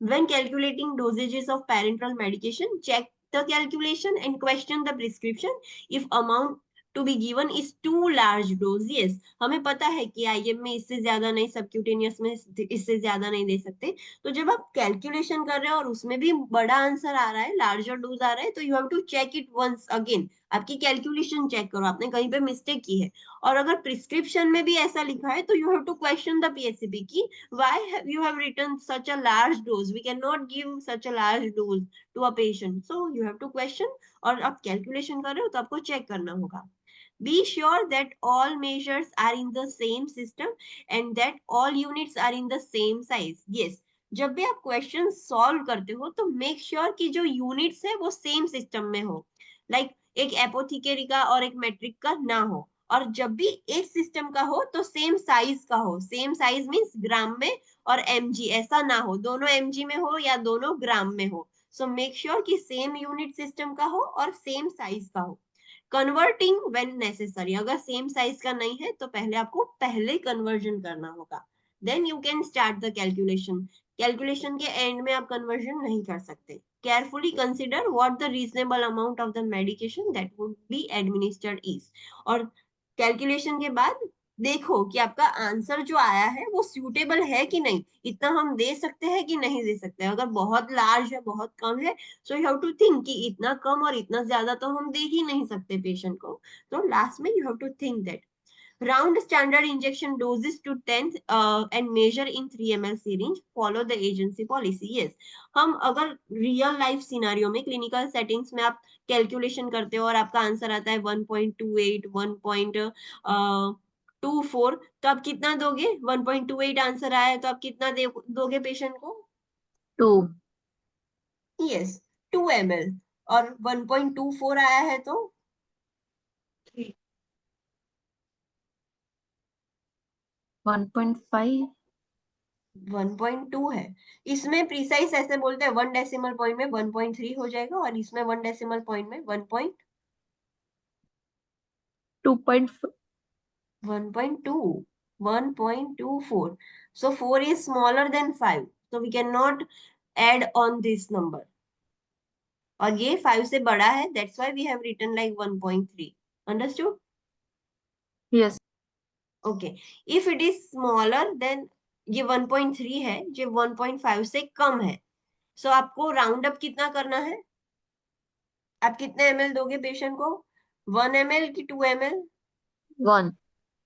When calculating dosages of parenteral medication, check the calculation and question the prescription if amount to be given is too large dose. Yes, हमें पता है कि आईएम में इससे ज्यादा नहीं, सबक्यूटेनियस में इससे ज्यादा नहीं दे सकते। तो जब आप कैलकुलेशन कर रहे हो और उसमें भी बड़ा आंसर आ रहा है, लार्जर डोज आ रहा है, तो you have to check it once again. आपकी कैलकुलेशन चेक करो, आपने कहीं पे मिस्टेक की है। और अगर प्रिस्क्रिप्शन में भी ऐसा लिखा है तो you have to question the PHCP की why you have written such a large dose. We cannot give such a large dose to a patient, so you have to question। और आप कैलकुलेशन कर रहे हो तो आपको चेक करना होगा। Be sure that all measures are in the same system and that all units are in the same size. Yes, जब भी आप क्वेश्चन सॉल्व करते हो तो मेक श्योर कि जो यूनिट्स है वो सेम सिस्टम में हो। लाइक एक एपोथेकेरी का और एक मेट्रिक का ना हो। और जब भी एक सिस्टम का हो तो सेम साइज का हो। सेम साइज मींस ग्राम में और एमजी, ऐसा ना हो दोनों एमजी में हो या दोनों ग्राम में हो। सो मेक श्योर कि सेम यूनिट सिस्टम का हो और सेम साइज का हो। कन्वर्टिंग व्हेन नेसेसरी, अगर सेम साइज का नहीं है तो पहले आपको पहले कन्वर्जन करना होगा। Then you can start the calculation. Calculation के एंड में आप कन्वर्जन नहीं कर सकते। Carefully consider what the reasonable amount of the medication that would be administered is. और कैलकुलेशन के बाद देखो कि आपका आंसर जो आया है वो सूटेबल है कि नहीं, इतना हम दे सकते हैं कि नहीं दे सकते। अगर बहुत लार्ज है, बहुत कम है, so you have to think कि इतना कम और इतना ज्यादा तो हम दे ही नहीं सकते पेशेंट को। तो लास्ट में you have to think that round standard injection doses to 10th and measure in 3 ml syringe. Follow the agency policy. Yes, हम अगर रियल लाइफ सिनारियो में, क्लिनिकल सेटिंग्स में आप कैलकुलेशन करते हो और आपका आंसर आता है 1.28, 0.24, तो आप कितना दोगे? 1.28 आंसर आया है, तो आप कितना दोगे पेशेंट को? 2. Yes, 2 ml। और 1.24 आया है तो 3. 1.5. 1.2 है। इसमें प्रिसाइज ऐसे बोलते हैं 1 डेसिमल पॉइंट में 1.3 हो जाएगा, और इसमें 1 डेसिमल पॉइंट में 2.4. 1.24. So 4 is smaller than 5. So we cannot add on this number. और ये 5 से बड़ा है, that's why we have written like 1.3. Understood? Yes. Okay. If it is smaller, then ये 1.3 है, ये 1.5 से कम है, so आपको राउंड अप कितना करना है? आप कितने ml दोगे पेशेंट को? 1 ml की 2 ml? 1.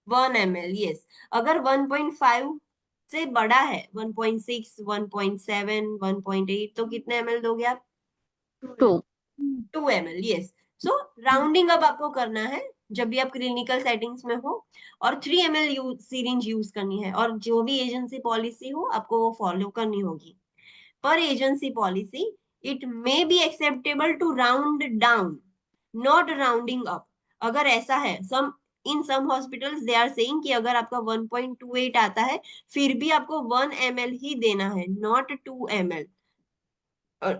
1 ml, yes। अगर 1.5 से बड़ा है, 1.6, 1.7, 1.8, तो कितने ml दोगे आप? 2. 2 ml, yes। सो राउंडिंग अप आपको करना है जब भी आप क्लिनिकल सेटिंग्स में हो, और 3 ml सीरिंज यूज करनी है, और जो भी एजेंसी पॉलिसी हो आपको वो फॉलो करनी होगी। Per agency policy, it may be acceptable to round down, not rounding up. अगर ऐसा है, some in some hospitals they are saying कि अगर आपका 1.28 आता है, फिर भी आपको 1 ml ही देना है, नॉट 2 ml।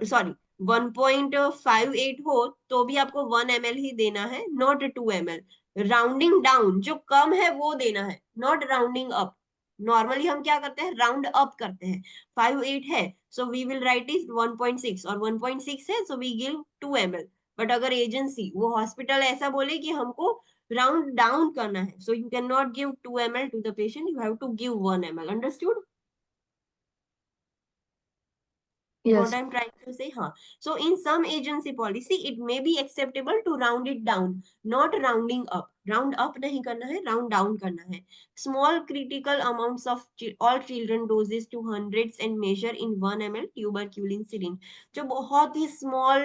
सॉरी, 1.58 हो तो भी आपको 1 ml ही देना है, नॉट 2 ml। राउंडिंग डाउन जो कम है वो देना है, नॉट राउंडिंग अप। नॉर्मली हम क्या करते हैं? राउंड अप करते हैं। 58 है, so we will write is 1.6, और 1.6 है, so we give 2 ml। But अगर एजेंसी, वो हॉस्पिटल ऐसा बोले कि हमको राउंड डाउन करना है, so you can not give 2 ml to the patient, you have to give 1 ml। Understood what Yes. I'm trying to say? Huh. So in some agency policy, it may be acceptable to round it down, not rounding up. Round up नहीं करना है, round down करना है। Small critical amounts of all children doses to hundreds and measure in 1 ml tuberculin syringe. जो बहुत ही small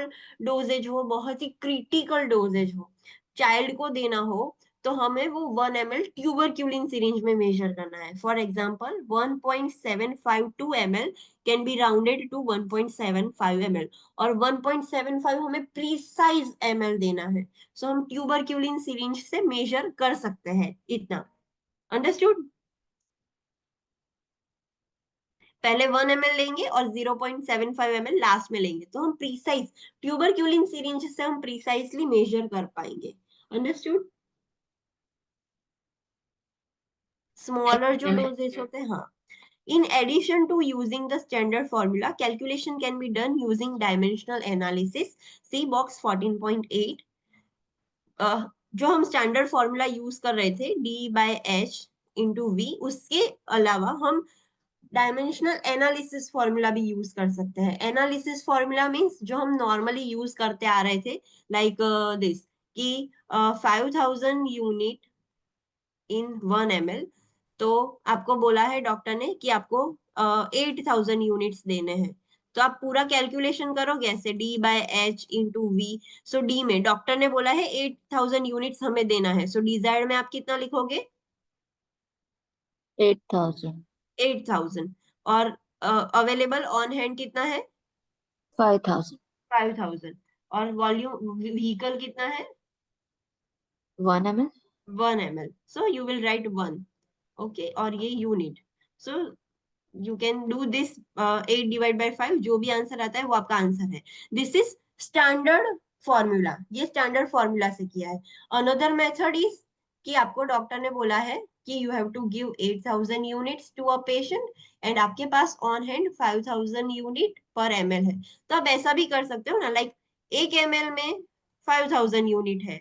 dosage हो, बहुत ही critical dosage हो, child को देना हो, तो हमें वो 1 ml ट्यूबरक्यूलिन सिरिंज में मेजर करना है। For example 1.752 ml can be rounded to 1.75 ml, और 1.75 हमें प्रीसाइज ml देना है, सो हम ट्यूबरक्यूलिन सिरिंज से मेजर कर सकते हैं इतना। अंडरस्टूड? पहले 1 ml लेंगे और 0.75 ml लास्ट में लेंगे, तो हम प्रीसाइज ट्यूबरक्यूलिन सिरिंज से हम प्रीसाइजली मेजर कर पाएंगे। अंडरस्टूड? स्मॉलर जो डोजेस होते हैं, हाँ। In addition to using the standard formula, calculation can be done using dimensional analysis. See box 14.8. जो हम स्टैंडर्ड फॉर्मूला यूज कर रहे थे D/H into V, उसके अलावा हम डायमेंशनल एनालिसिस फॉर्मूला भी यूज कर सकते हैं। एनालिसिस फॉर्मूला मींस जो हम नॉर्मली यूज करते आ रहे थे, लाइक दिस कि 5000 यूनिट इन 1 ml, तो आपको बोला है डॉक्टर ने कि आपको 8000 यूनिट्स देने हैं, तो आप पूरा कैलकुलेशन करोगे ऐसे D/H into V। सो डी में डॉक्टर ने बोला है 8000 यूनिट्स हमें देना है, सो डिजायर्ड में आप कितना लिखोगे? 8,000. 8000। और अवेलेबल ऑन हैंड कितना है? 5,000. 5000। और वॉल्यूम व्हीकल कितना है? 1 ml. 1 ml, so you will write 1, okay, और ये unit, so you can do this 8 divide by 5, जो भी आंसर आता है वो आपका आंसर है। दिस इज स्टैंडर्ड फॉर्मूला, ये स्टैंडर्ड फॉर्मूला से किया है। अनदर मेथड इज कि आपको डॉक्टर ने बोला है कि you have to give 8000 units to a patient, and आपके पास on hand 5000 unit per ml है, तो आप ऐसा भी कर सकते हो ना, लाइक 1 ml में 5000 यूनिट है,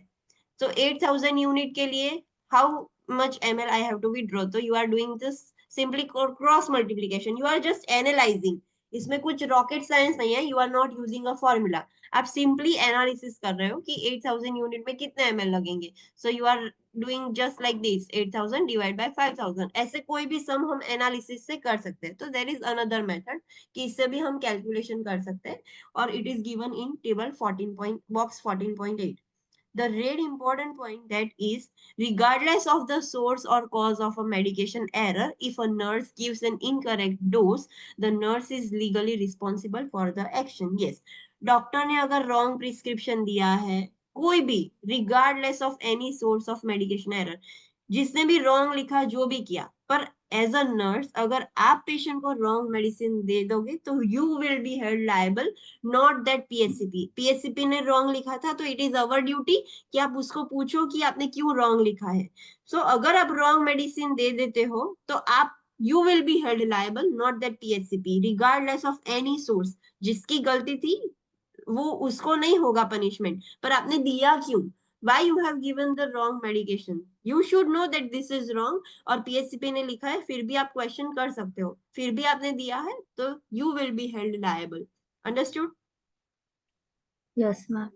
so 8000 unit के लिए how much ml I have to withdraw? तो you are doing this simply cross multiplication, you are just analyzing, इसमें कुछ rocket science नहीं है, you are not using a formula, आप simply analysis कर रहे हो कि 8000 unit में कितने ml लगेंगे, so you are doing just like this 8000 divide by 5000, ऐसे कोई भी sum हम analysis से कर सकते हैं। तो there is another method कि इससे भी हम calculation कर सकते हैं, और it is given in table 14 point box 14.8। the real important point that is, regardless of the source or cause of a medication error, if a nurse gives an incorrect dose, the nurse is legally responsible for the action. Yes, doctor ने अगर रॉन्ग प्रिस्क्रिप्शन दिया है, कोई भी, regardless of any source of medication error, जिसने भी रॉन्ग लिखा, जो भी किया, पर एज अ नर्स अगर आप पेशेंट को रॉन्ग मेडिसिन दे दोगे तो you will be held liable, not that PSCP. PSCP ने रॉन्ग लिखा था तो इट इज अवर ड्यूटी कि आप उसको पूछो कि आपने क्यों रॉन्ग लिखा है. सो अगर आप रॉन्ग मेडिसिन दे देते हो तो आप you will be held liable, not that PSCP, regardless of any source. जिसकी गलती थी वो उसको नहीं होगा पनिशमेंट, पर आपने दिया क्यों? Why you have given the wrong medication? You should know that this is wrong. और पीएससीपी ने लिखा है, फिर भी आप क्वेश्चन कर सकते हो, फिर भी आपने दिया है तो you will be held liable. Understood? Yes, ma'am.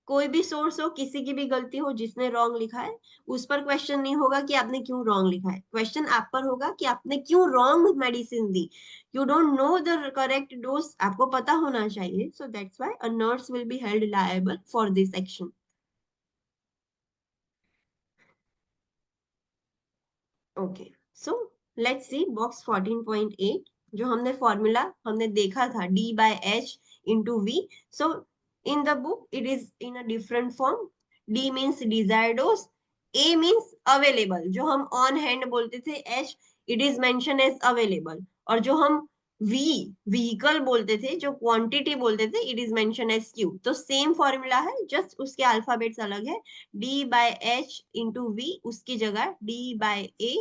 कोई भी सोर्स हो, किसी की भी गलती हो, जिसने रॉन्ग लिखा है उस पर क्वेश्चन नहीं होगा कि आपने क्यों रॉन्ग लिखा है. क्वेश्चन आप पर होगा कि आपने क्यों wrong medicine the. You don't know the correct dose, आपको पता होना चाहिए. So that's why a nurse will be held liable for this action. Okay, so let's see box 14.8. जो हमने फॉर्मूला हमने देखा था, d by h into v. so in the book it is in a different form. d means desired dose, a means available, जो हम on hand बोलते थे, h it is mentioned as available, और जो हम v vehicle बोलते थे, जो क्वांटिटी बोलते थे, it is mention as q. तो सेम फॉर्मूला है, जस्ट उसके अल्फाबेट्स अलग है. d by h into v, उसकी जगह d by a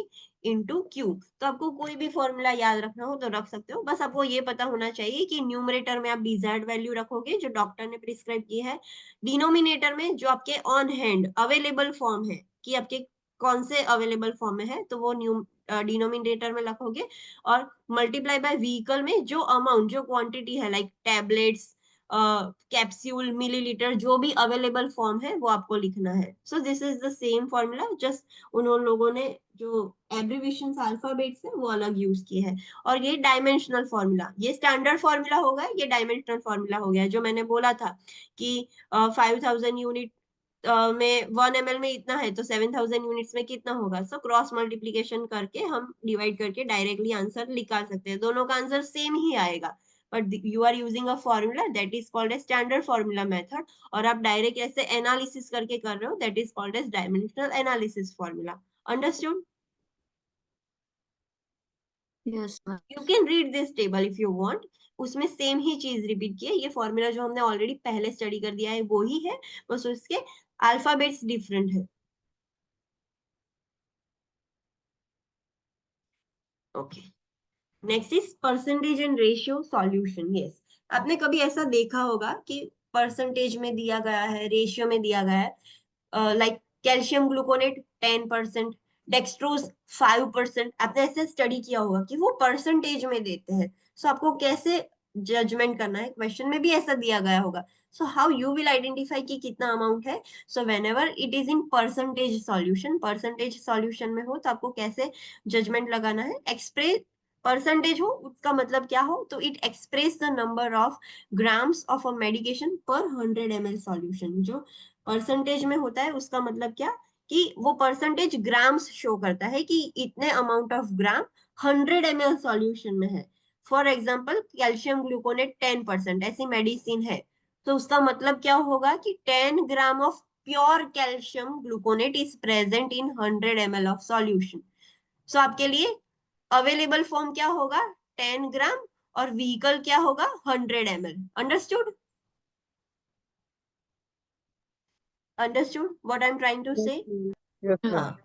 into q. तो आपको कोई भी फॉर्मूला याद रखना हो तो रख सकते हो, बस आपको ये पता होना चाहिए कि न्यूमरेटर में आप डिजायर्ड वैल्यू रखोगे जो डॉक्टर ने प्रिस्क्राइब की है, डिनोमिनेटर में जो आपके ऑन हैंड अवेलेबल फॉर्म है कि आपके कौन से अवेलेबल फॉर्म में है तो वो डिनोमिनेटर में रखोगे, और मल्टीप्लाई बाय व्हीकल में जो अमाउंट, जो क्वांटिटी है, लाइक टैबलेट्स, कैप्सूल, मिलीलीटर, जो भी अवेलेबल फॉर्म है वो आपको लिखना है. सो this is the same formula, just उन लोगों ने जो एब्रीविएशन अल्फाबेट्स है वो अलग यूज किए हैं. और ये डायमेंशनल फॉर्मूला, ये स्टैंडर्ड फॉर्मूला होगा, ये डायमेंशनल फॉर्मूला हो गया. जो मैंने बोला था कि 5000 यूनिट में 1 ml में इतना है तो 7000 यूनिट्स में कितना होगा. सो क्रॉस मल्टीप्लीकेशन करके हम डिवाइड करके डायरेक्टली आंसर निकाल सकते हैं. दोनों का आंसर सेम ही आएगा, but you are using a formula that is called as standard formula method, और आप डायरेक्ट ऐसे एनालिसिस करके कर रहे हो, that is called as dimensional analysis formula. Understood? Yes, ma'am. You can read this table if you want. उसमें सेम ही चीज रिपीट की है. ये फॉर्मूला जो हमने ऑलरेडी पहले स्टडी कर दिया है वो ही है, बस उसके अल्फाबेट्स डिफरेंट है. Okay, next is percentage and ratio solution. Yes, आपने कभी ऐसा देखा होगा कि परसेंटेज में दिया गया है, रेशियो में दिया गया है, लाइक कैल्शियम ग्लूकोनेट 10%, डेक्सट्रोज 5%. आपने ऐसे स्टडी किया होगा कि वो परसेंटेज में देते हैं. सो आपको कैसे जजमेंट करना है, क्वेश्चन में भी ऐसा दिया गया होगा. So how you will identify कि कितना अमाउंट है. So whenever it is in percentage solution, percentage solution में हो तो आपको कैसे जजमेंट लगाना है. एक्सप्रेस परसेंटेज हो उसका मतलब क्या हो, तो it express the number of grams of a medication पर 100 ml सॉल्यूशन. जो परसेंटेज में होता है उसका मतलब क्या, कि वो परसेंटेज ग्राम्स शो करता है कि इतने amount of gram 100 ml solution में है. फॉर एग्जांपल कैल्शियम ग्लूकोनेट 10% ऐसी मेडिसिन है, तो उसका मतलब क्या होगा कि 10 gram of pure calcium gluconate is present in 100 ml of solution. So आपके लिए अवेलेबल फॉर्म क्या होगा, 10 ग्राम, और व्हीकल क्या होगा, 100 ml. Understood? Understood what I am trying to say? Yes, हाँ, ma'am.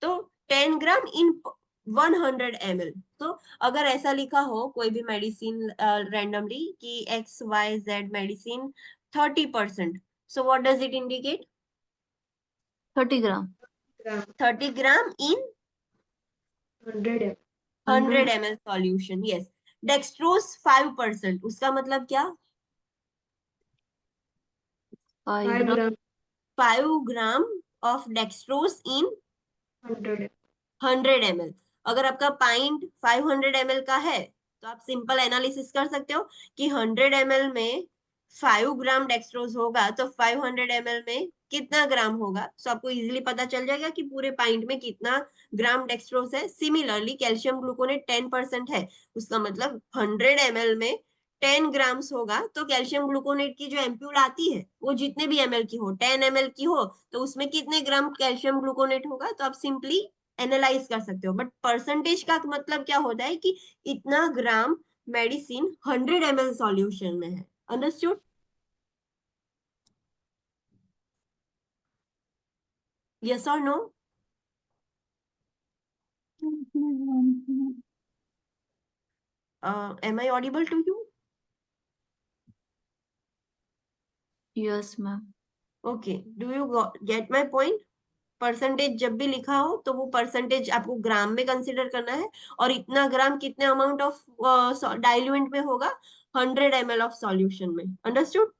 तो 10 ग्राम इन 100 ml. तो अगर ऐसा लिखा हो कोई भी मेडिसिन रैंडमली कि XYZ medicine 30%, so what does it indicate? 30 gram. 30 gram in 100 100 ml solution. Yes, dextrose 5%, उसका मतलब क्या, 5 5 gram. gram 5 gram of dextrose in 100 100 ml. अगर आपका पाइंट 500 ml का है तो आप सिंपल एनालिसिस कर सकते हो कि 100 ml में 5 ग्राम डेक्सट्रोज होगा तो 500 ml में कितना ग्राम होगा, तो आपको इजीली पता चल जाएगा कि पूरे पाइंट में कितना ग्राम डेक्सट्रोज है। सिमिलरली कैल्शियम ग्लूकोनेट 10% है, उसका मतलब 100 ml में 10 ग्राम्स होगा, तो कैल्शियम ग्लूकोनेट की जो एम्प्यूल आती है वो जितने भी ml की हो, 10 ml की हो, तो उसमें कितने ग्राम कैल्शियम ग्लूकोनेट होगा, तो आप सिंपली एनालाइज कर सकते हो। बट परसेंटेज का मतलब क्या होता है कि इतना ग्राम मेडिसिन 100 ml सॉल्यूशन में है। अंडरस्टूड? यस और no? Am I audible to you? Yes, ma'am. Okay. Do you get my point? Percentage जब भी लिखा हो तो वो परसेंटेज आपको ग्राम में कंसीडर करना है, और इतना ग्राम कितने अमाउंट ऑफ डाइल्यूएंट में होगा, 100 ml ऑफ सॉल्यूशन में। अंडरस्टूड?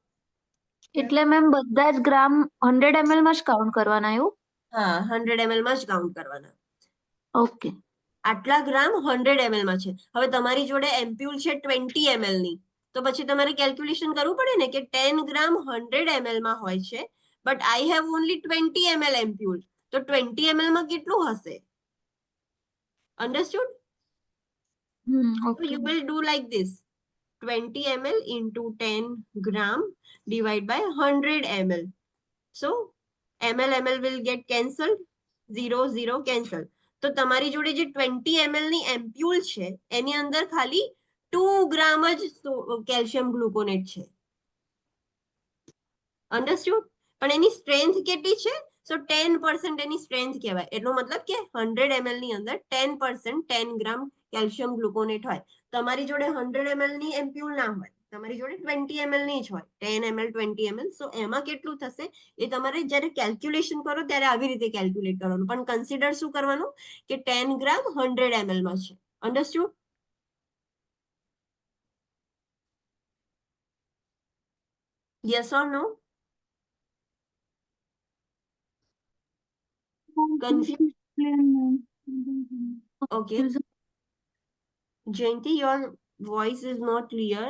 એટલે મેમ બધા જ ગ્રામ 100 ml માં જ કાઉન્ટ કરવાના એવું? હા, 100 ml માં જ કાઉન્ટ કરવાના. ઓકે. આટલા ગ્રામ 100 ml માં છે. હવે તમારી જોડે એમ્પ્યુલ છે 20 ml ની, તો પછી તમારે કેલ્ક્યુલેશન કરવું પડે ને કે 10 ગ્રામ 100 ml માં હોય છે, but I have only 20 ml એમ્પ્યુલ, તો 20 ml માં કેટલું હશે? અંડરસ્ટૂડ? So okay. you will do like this, 20 ml into 10 gram divided by 100 ml. So ml will get cancelled, 0 0 cancel. તો તમારી જોડે જે 20 ml ની એમ્પ્યુલ છે એની અંદર ખાલી 2 ગ્રામ જ કેલ્શિયમ ગ્લુકોનેટ છે. અંડરસ્ટૂડ? પણ એની સ્ટ્રેન્થ કેટલી છે? સો 10% એની સ્ટ્રેન્થ કહેવાય. એટલો મતલબ કે 100 ml ની અંદર 10% 10 ગ્રામ કેલ્શિયમ ગ્લુકોનેટ હોય. તમારી જોડે 100 ml ની એમ્પ્યુલ ના હોય, તમારી જોડે 20 ml ની જ હોય, 10 ml 20 ml. સો એમાં કેટલું થશે એ તમારે જ્યારે કેલ્ક્યુલેશન કરો ત્યારે આવી રીતે કેલ્ક્યુલેટ કરવાનું, પણ કન્સિડર શું કરવાનું કે 10 ગ્રામ 100 ml માં છે. Understood? Yes or no? Confused? Okay. Jayanti, your voice is not clear.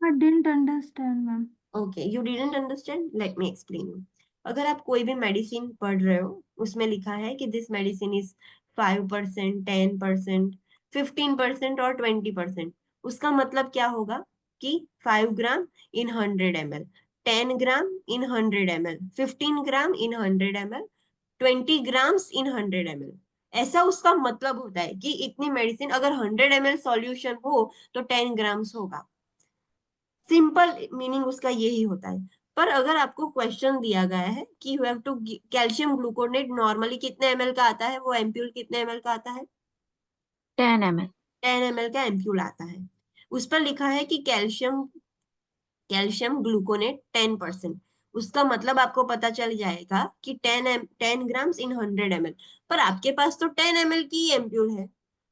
I didn't understand, ma'am. Okay, you didn't understand? Let me explain you. अगर आप कोई भी मेडिसिन पढ़ रहे हो, उसमें लिखा है कि दिस मेडिसिन इज 5%, 10%, 15% और 20%, उसका मतलब क्या होगा कि 5 ग्राम in 100 ml, 10 gram in 100 ml, 15 gram in 100 ml, 20 grams in 100 ml. ऐसा उसका मतलब होता है कि इतनी मेडिसिन अगर 100 ml सॉल्यूशन हो तो 10 ग्राम्स होगा. सिंपल मीनिंग उसका यही होता है. पर अगर आपको क्वेश्चन दिया गया है कि you have to calcium gluconate normally कितने ml का आता है, वो एम्प्यूल कितने ml का आता है? 10 ml. 10 ml का एम्प्यूल आता है. उस पर लिखा है कि कैल्शियम ग्लूकोनेट 10%. उसका मतलब आपको पता चल जाएगा कि 10 ग्राम्स इन 100 ml. पर आपके पास तो 10 ml की एम्प्यूल है.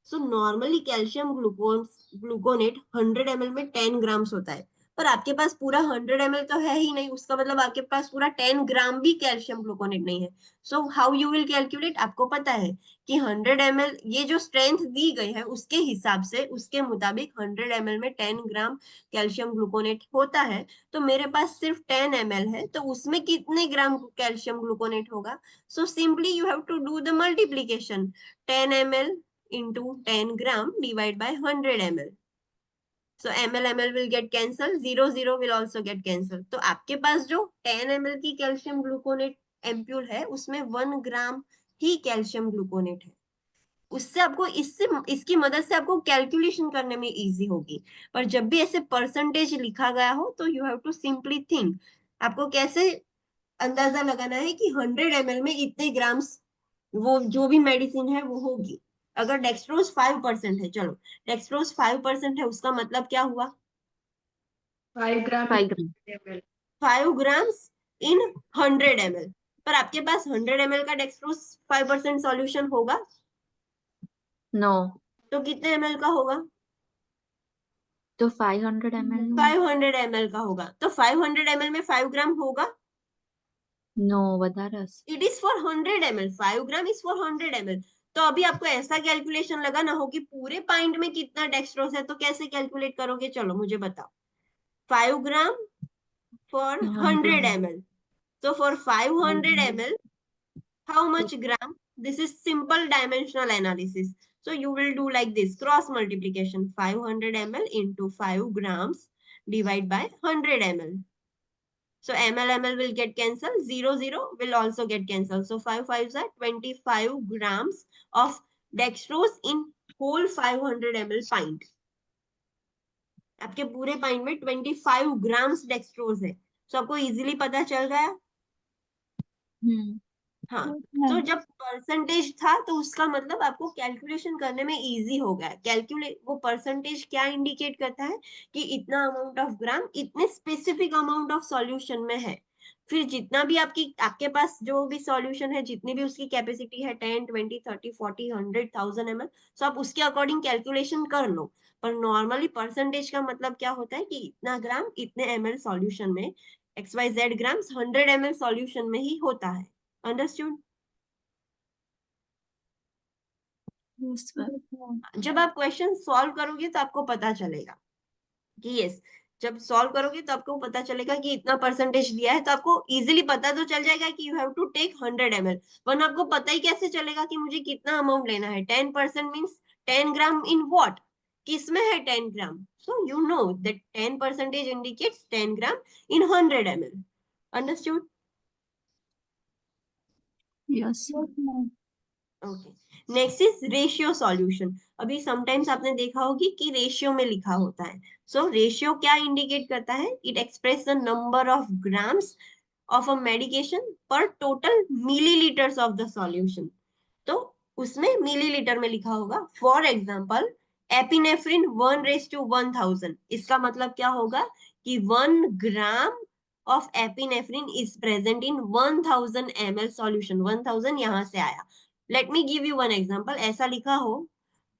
So normally calcium gluconate 100 ml में 10 ग्राम्स होता है, पर आपके पास पूरा 100 ml तो है ही नहीं. उसका मतलब आपके पास पूरा 10 ग्राम भी कैल्शियम ग्लूकोनेट नहीं है. So how you will calculate? आपको पता है कि 100 ml ये जो स्ट्रेंथ दी गई है उसके हिसाब से, उसके मुताबिक 100 ml में 10 ग्राम कैल्शियम ग्लूकोनेट होता है. तो मेरे पास सिर्फ 10 ml है, तो उसमें कितने ग्राम कैल्शियम ग्लूकोनेट होगा? So simply you have to do the multiplication, 10 ml into 10 gram divided by 100 ml. So ml will get cancelled, 0 0 will also get cancelled. तो आपके पास जो 10 ml की कैल्शियम ग्लूकोनेट एम्प्यूल है उसमें 1 ग्राम ही कैल्शियम ग्लूकोनेट है. उससे आपको इसकी मदद से आपको कैलकुलेशन करने में इजी होगी. पर जब भी ऐसे परसेंटेज लिखा गया हो तो you have to simply think, आपको कैसे अंदाजा लगाना है कि 100 ml में इतने ग्राम्स वो जो भी मेडिसिन है वो होगी. अगर डेक्सट्रोज 5% है, चलो डेक्सट्रोज 5% है, उसका मतलब क्या हुआ? 5 ग्राम 5 gram. ml. 5 ग्राम्स इन 100 ml. पर आपके पास 100 ml का डेक्सट्रोज 5% सॉल्यूशन होगा? No. तो कितने ml का होगा? तो 500 ml. 500 ml का होगा. तो 500 ml में 5 ग्राम होगा? No, વધારે હશે. It is for 100 ml. 5 gram is for 100 ml. तो अभी आपको ऐसा कैलकुलेशन लगाना हो कि पूरे पाइंट में कितना डेक्सट्रोज है, तो कैसे कैलकुलेट करोगे? चलो मुझे बताओ. 5 gram for 100 ml. So for 500 ml, how much gram? This is simple dimensional analysis. So you will do like this, cross multiplication, 500 ml into 5 grams divide by 100 ml. So ml will get cancelled, 0 0 will also get cancelled. So 5 5s are 25 grams of dextrose in whole 500 ml pint. आपके पूरे pint में 25 grams dextrose है. So आपको easily पता चल रहा है. हाँ, तो जब परसेंटेज था तो उसका मतलब आपको कैलकुलेशन करने में इजी हो गया. कैलकुलेट, वो परसेंटेज क्या इंडिकेट करता है कि इतना अमाउंट ऑफ ग्राम इतने स्पेसिफिक अमाउंट ऑफ सॉल्यूशन में है. फिर जितना भी आपके पास जो भी सॉल्यूशन है, जितनी भी उसकी कैपेसिटी है 10, 20, 30, 40, 100, 1000 ml, सो आप उसके अकॉर्डिंग कैलकुलेशन कर लो. पर नॉर्मली परसेंटेज का मतलब क्या होता है कि इतना ग्राम इतने ml सॉल्यूशन में, XYZ ग्राम्स 100 ml सॉल्यूशन में ही होता है. अंडरस्टूड? Yes, ma'am. जब आप क्वेश्चन सॉल्व करोगे तो आपको पता चलेगा कि यस, जब सॉल्व करोगे तो आपको पता चलेगा कि इतना परसेंटेज दिया है, तो आपको इजीली पता तो चल जाएगा कि you have to take 100 ml. वरना आपको पता ही कैसे चलेगा कि मुझे कितना अमाउंट लेना है. 10% मीन्स 10 ग्राम इन व्हाट, किसमें है 10 gram. So you know that 10% indicates 10 gram in 100 ml. Understood? Yes, ma'am. Okay, next is ratio solution. अभी समटाइम्स आपने देखा होगी कि रेशियो में लिखा होता है. सो रेशियो क्या इंडिकेट करता है? It express the number of grams of a medication per total milliliters of the solution. तो उसमें मिलीलीटर में लिखा होगा. For example epinephrine 1:1000. इसका मतलब क्या होगा कि 1 ग्राम of epinephrine is present in 1000 ml solution. 1000 यहां से आया. Late me give you one example. ऐसा लिखा हो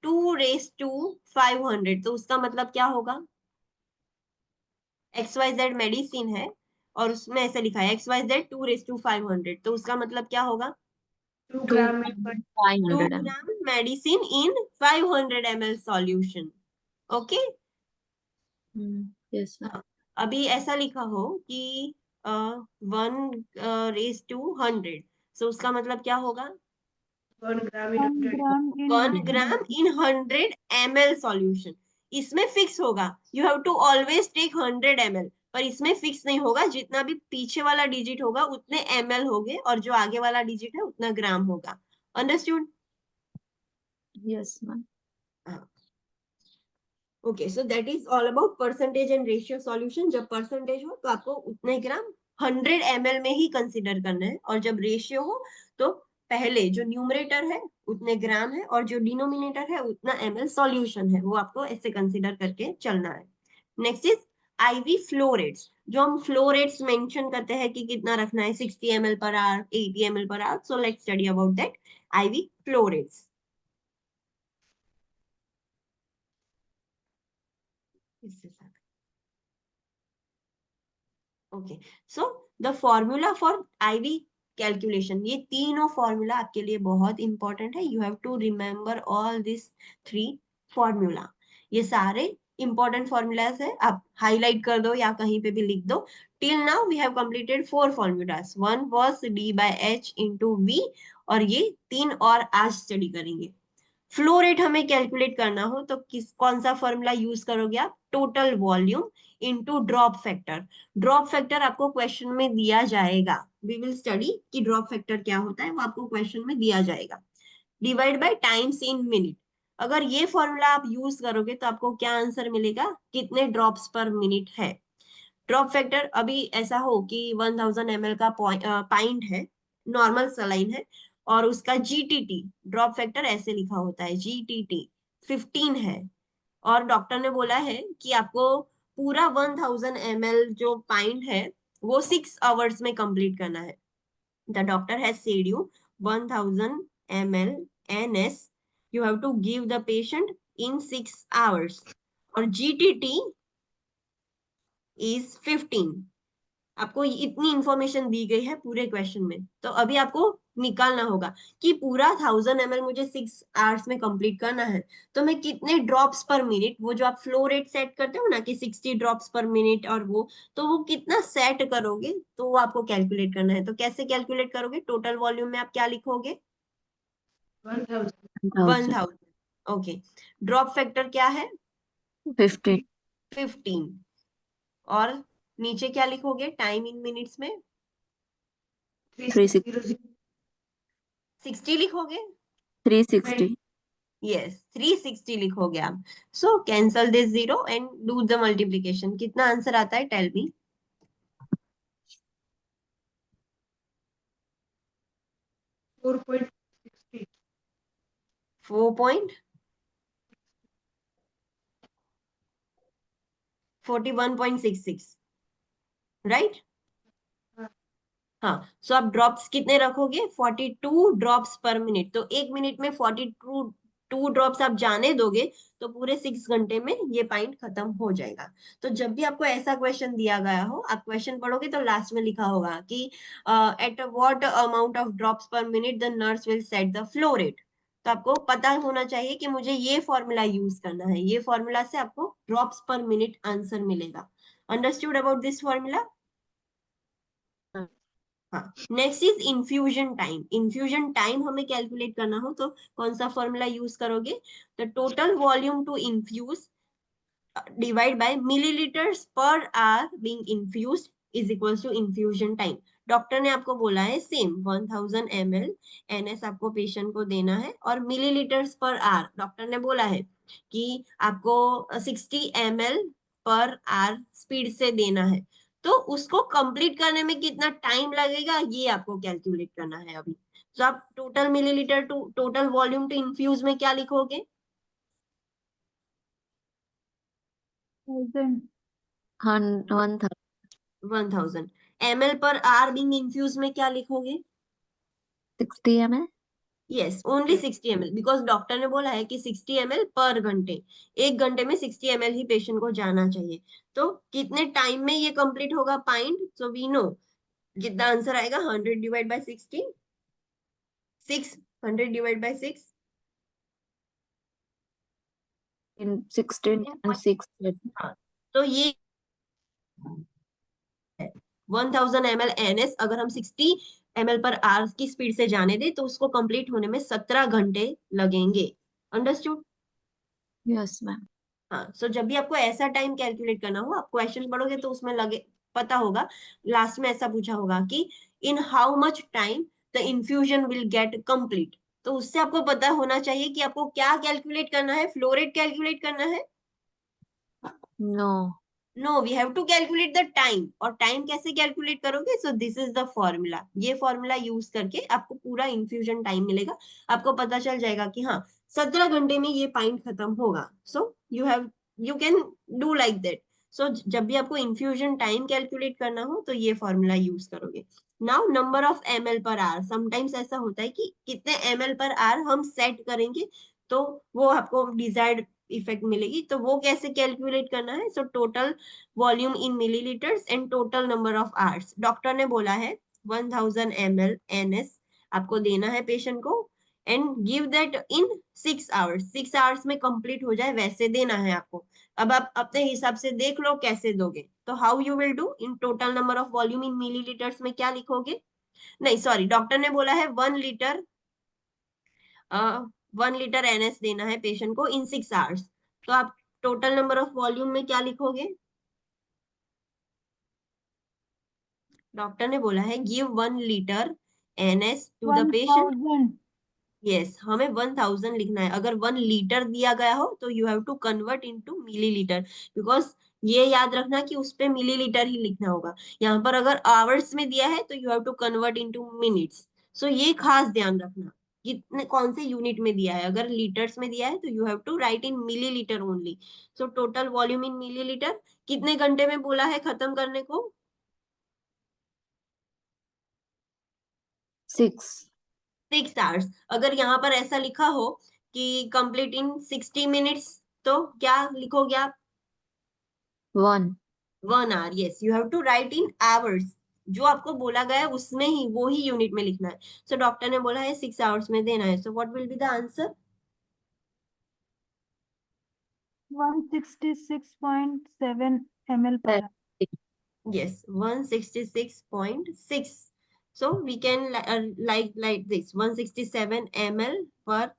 2:500, तो उसका मतलब क्या होगा? XYZ मेडिसिन है और उसमें ऐसे लिखा है XYZ 2:500, तो उसका मतलब क्या होगा? 2 gram in 2 500 ml. Gram medicine in 500 ml solution. Okay, Yes, ma'am. अभी ऐसा लिखा हो कि 1:100, so उसका मतलब क्या होगा? 1 gram in 100. 1 gram in 100 ml solution. इसमें फिक्स होगा, you have to always take 100 ml. पर इसमें फिक्स नहीं होगा, जितना भी पीछे वाला डिजिट होगा उतने ml होंगे और जो आगे वाला डिजिट है उतना ग्राम होगा. Understood? Yes, ma'am. Okay, so that is all about percentage and ratio solution. जब परसेंटेज हो तो आपको उतने ग्राम 100 ml में ही कंसीडर करना है, और जब रेशियो हो तो पहले जो न्यूमरेटर है उतने ग्राम है और जो डिनोमिनेटर है उतना ml सॉल्यूशन है, वो आपको ऐसे कंसीडर करके चलना है. Next is IV flow rates. जो हम फ्लो रेट्स मेंशन करते हैं कि कितना रखना है, 60 ml per hour, 80 ml per hour. So let's study about that IV flow rates. Okay, so the formula for IV calculation, ये तीनों फॉर्मूला आपके लिए बहुत इंपॉर्टेंट है. You have to remember all this 3 formula. ये सारे इंपॉर्टेंट फॉर्मूलाज है, आप हाईलाइट कर दो या कहीं पे भी लिख दो. Till now we have completed 4 formulas. One was D/H into V, और ये 3 और आज स्टडी करेंगे. फ्लो रेट हमें कैलकुलेट करना हो तो कौन सा फॉर्मूला यूज करोगे आप? Total volume into drop factor. Drop factor आपको क्वेश्चन में दिया जाएगा. वी विल स्टडी कि ड्रॉप फैक्टर क्या होता है, वो आपको क्वेश्चन में दिया जाएगा. Divide by times in minute. अगर ये फॉर्मूला आप यूज करोगे तो आपको क्या आंसर मिलेगा? कितने ड्रॉप्स पर मिनट है. ड्रॉप फैक्टर अभी ऐसा हो कि 1000 ml का पाइंट है, नॉर्मल सलाइन है, और उसका GTT ड्रॉप फैक्टर ऐसे लिखा होता है, GTT 15 है, और डॉक्टर ने बोला है कि आपको पूरा 1000 ml जो पाइंट है वो 6 आवर्स में कंप्लीट करना है. The doctor has said you 1000 ml NS you have to give the patient in 6 hours, और GTT is 15. आपको इतनी इंफॉर्मेशन दी गई है पूरे क्वेश्चन में, तो अभी आपको निकालना होगा कि पूरा 1000 ml मुझे 6 आवर्स में कंप्लीट करना है, तो मैं कितने ड्रॉप्स पर मिनट, वो जो आप फ्लो रेट सेट करते हो ना कि 60 ड्रॉप्स पर मिनट, और वो कितना सेट करोगे, तो वो आपको कैलकुलेट करना है। तो कैसे कैलकुलेट करोगे? टोटल वॉल्यूम में आप क्या लिखोगे? 1000. 1000। ओके, ड्रॉप फैक्टर क्या है? 15. 15। और नीचे क्या लिखोगे टाइम इन मिनट्स में? 3600. 60 लिखोगे? 360. यस, 360 लिखोगे आप। So cancel this zero and do the multiplication. कितना आंसर आता है? Tell me. 4.60. 41.66, राइट? हाँ. हाँ, सो आप ड्रॉप्स कितने रखोगे? 42 ड्रॉप्स पर मिनट। तो एक मिनट में 42 ड्रॉप्स आप जाने दोगे तो पूरे 6 घंटे में ये पॉइंट खत्म हो जाएगा। तो जब भी आपको ऐसा क्वेश्चन दिया गया हो, आप क्वेश्चन पढ़ोगे तो लास्ट में लिखा होगा कि at what amount of drops per minute the nurse will set the flow rate. तो आपको पता होना चाहिए कि मुझे ये फॉर्मूला यूज करना है, ये फॉर्मूला से आपको ड्रॉप्स पर मिनट आंसर मिलेगा। Understood about this formula? हाँ, next is infusion time. Infusion time हमें कैलकुलेट करना हो तो कौन सा फॉर्मूला यूज करोगे? The total volume to infuse divide by milliliters per hour being infused is equals to infusion time. Doctor ने आपको बोला है सेम 1000 ml NS आपको पेशेंट को देना है, और मिलीलीटर्स पर आवर डॉक्टर ने बोला है कि आपको 60 ml पर आवर स्पीड से देना है। तो उसको कंप्लीट करने में कितना टाइम लगेगा ये आपको कैलकुलेट करना है अभी। तो आप total millilitre to total volume to infuse में क्या लिखोगे? 1000. 1000. 1000 ml per are being infuse में क्या लिखोगे? 60 ml. Yes, only 60 ml, because doctor ने बोला है कि 60 ml पर घंटे, एक घंटे में 60 ml ही पेशेंट को जाना चाहिए। तो कितने टाइम में ये कंप्लीट होगा पॉइंट? सो वी नो कितना आंसर आएगा। 100 divide by 60, 600 divide by 6, In 16 and 6. हाँ, तो ये 1000 ml NS अगर हम 60 ml पर आवर की स्पीड से जाने दे तो उसको कंप्लीट होने में 17 घंटे लगेंगे। अंडरस्टूड? Yes, ma'am. हाँ, सो जब भी आपको ऐसा टाइम कैलकुलेट करना हो, आप क्वेश्चन पढ़ोगे तो उसमें लगे पता होगा, लास्ट में ऐसा पूछा होगा कि in how much time the infusion will get complete. तो उससे आपको पता होना चाहिए कि आपको क्या कैलकुलेट करना है, फ्लो रेट कैलकुलेट करना है। No. No, we have to calculate the time. और टाइम कैसे कैलकुलेट करोगे? So this is the formula. ये फॉर्मूला यूज करके आपको पूरा इन्फ्यूजन टाइम मिलेगा। आपको पता चल जाएगा कि हाँ 17 घंटे में ये पॉइंट खत्म होगा। So you can do like that. So जब भी आपको इन्फ्यूजन टाइम कैलकुलेट करना हो तो ये फॉर्मूला यूज करोगे। Now number of ml per our, sometimes ऐसा होता है कि कितने ml पर आवर हम सेट करेंगे तो वो आपको डिजायर्ड इफेक्ट मिलेगी। तो वो कैसे कैलकुलेट करना है? सो total volume in millilitres and total number of hours. Doctor ने बोला है 1000 ml NS आपको देना है पेशेंट को, and give that in 6 hours. 6 hours में कंप्लीट हो जाए वैसे देना है आपको। अब आप अपने हिसाब से देख लो कैसे दोगे। तो how you will do? In total number of volume in millilitres में क्या लिखोगे? नहीं सॉरी, डॉक्टर ने बोला है 1 लीटर NS देना है पेशेंट को इन 6 आवर्स। तो आप टोटल नंबर ऑफ वॉल्यूम में क्या लिखोगे? डॉक्टर ने बोला है give 1 litre NS to the patient. 1000. Yes, हमें 1000 लिखना है। अगर 1 लीटर दिया गया हो तो you have to convert into millilitre, because ये याद रखना कि उस पे मिलीलीटर ही लिखना होगा। यहाँ पर अगर आवर्स में दिया है तो you have to convert into minutes. So ये खास ध्यान रखना कितने कौन से यूनिट में दिया है। अगर लीटर्स में दिया है तो you have to write in millilitre only. So total volume in millilitre कितने घंटे में बोला है खत्म करने को? 6. 6 आवर्स। अगर यहाँ पर ऐसा लिखा हो कि कंप्लीट इन 60 मिनट्स तो क्या लिखोगे आप? 1. 1 hour। Yes, you have to write in hours. जो आपको बोला गया है उसमें ही, वो ही यूनिट में लिखना है. सो डॉक्टर ने बोला है 6 आवर्स में देना है, so what will be the answer? 166.7 ml per hour. Yes, 166.6. So we can like this 167 ml per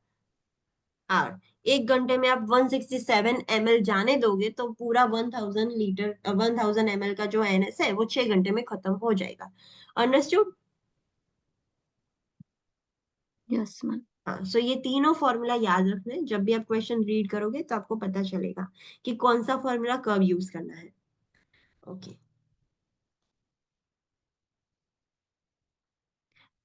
hour. 1 घंटे में आप 167 ml जाने दोगे तो पूरा 1000 ml का जो NS है वो 6 घंटे में खत्म हो जाएगा. अंडरस्टूड? Yes, ma'am. हाँ, सो ये तीनों फॉर्मूला याद रखना है. जब भी आप क्वेश्चन रीड करोगे तो आपको पता चलेगा कि कौन सा फॉर्मूला कब यूज करना है. Okay.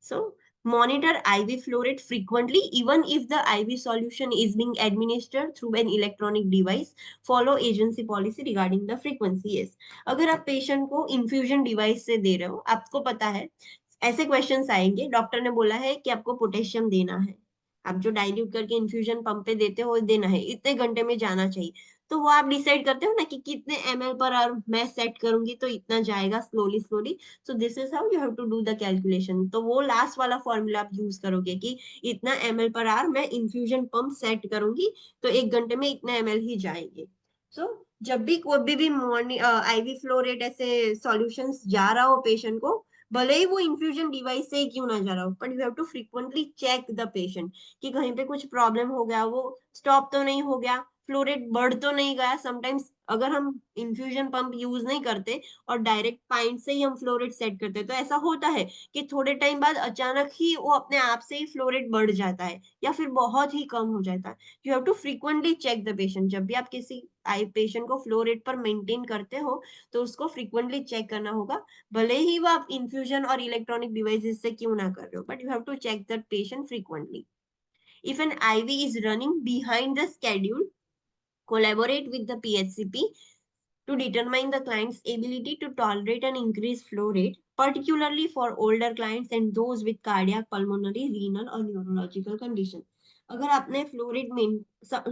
So monitor IV flow rate frequently even if the IV solution is being administered through an electronic device. Follow agency policy regarding the frequency. Yes. अगर आप पेशेंट को इन्फ्यूजन डिवाइस से दे रहे हो, आपको पता है ऐसे क्वेश्चंस आएंगे, डॉक्टर ने बोला है कि आपको पोटेशियम देना है, आप जो डाइल्यूट करके इन्फ्यूजन पंप पे देते हो देना है, इतने घंटे में जाना चाहिए, तो वो आप डिसाइड करते हो ना कि कितने ml पर आवर मैं सेट करूंगी तो इतना जाएगा slowly slowly. So this is how you have to do the calculation. तो वो लास्ट वाला फॉर्मूला आप यूज करोगे कि इतना ml पर आवर मैं इन्फ्यूजन पंप सेट करूंगी तो 1 घंटे में इतने ml ही जाएंगे. सो जब भी कोई भी मॉर्निंग आईवी फ्लो रेट ऐसे सॉल्यूशंस जा रहा हो पेशेंट को, भले ही वो इन्फ्यूजन डिवाइस से ही क्यों ना जा रहा हो, but you have to frequently check the patient कि कहीं पे कुछ प्रॉब्लम हो गया, वो स्टॉप तो नहीं हो गया, फ्लो रेट बढ़ तो नहीं गया. समटाइम्स अगर हम इन्फ्यूजन पंप यूज नहीं करते और डायरेक्ट पाइंट से ही हम फ्लो रेट सेट करते हैं तो ऐसा होता है कि थोड़े टाइम बाद अचानक ही वो अपने आप से ही फ्लो रेट बढ़ जाता है या फिर बहुत ही कम हो जाता है. You have to frequently check the patient. जब भी आप किसी आई पेशेंट को फ्लो रेट पर मेंटेन करते हो तो उसको फ्रीक्वेंटली चेक करना होगा, भले ही वो आप इन्फ्यूजन और इलेक्ट्रॉनिक डिवाइसेस से क्यों ना कर रहे हो, but you have to check that patient frequently. If an IV is running behind the schedule, collaborate with the PHCP to determine the client's ability to tolerate an increased flow rate, particularly for older clients and those with cardiac, pulmonary, renal or neurological condition. अगर आपने फ्लो रेट में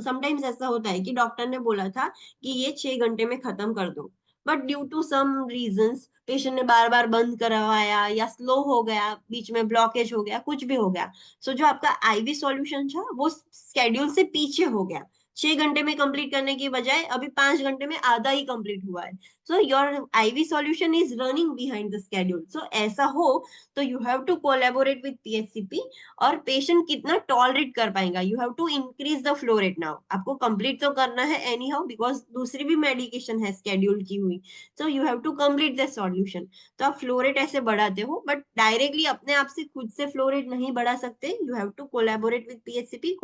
समटाइम्स ऐसा होता है कि डॉक्टर ने बोला था कि ये 6 घंटे में खत्म कर दो, but due to some reasons patient ने बार बार बंद करवाया या स्लो हो गया, बीच में ब्लॉकेज हो गया, कुछ भी हो गया, सो जो आपका आईवी सॉल्यूशन था वो स्केड्यूल से पीछे हो गया. 6 घंटे में कंप्लीट करने की बजाय अभी 5 घंटे में आधा ही कंप्लीट हुआ है. So your IV solution is running behind the schedule. So ऐसा हो तो you have to collaborate with PHCP. और पेशेंट कितना टॉलरेट कर पाएगा, you have to increase the flow rate. Now आपको कंप्लीट तो करना है एनी हाउ बिकॉज दूसरी भी मेडिकेशन है स्केड्यूल की हुई. So you have to complete the solution. तो आप फ्लो रेट ऐसे बढ़ाते हो बट डायरेक्टली अपने आप से खुद से फ्लो रेट नहीं बढ़ा सकते. You have to collaborate with PHCP.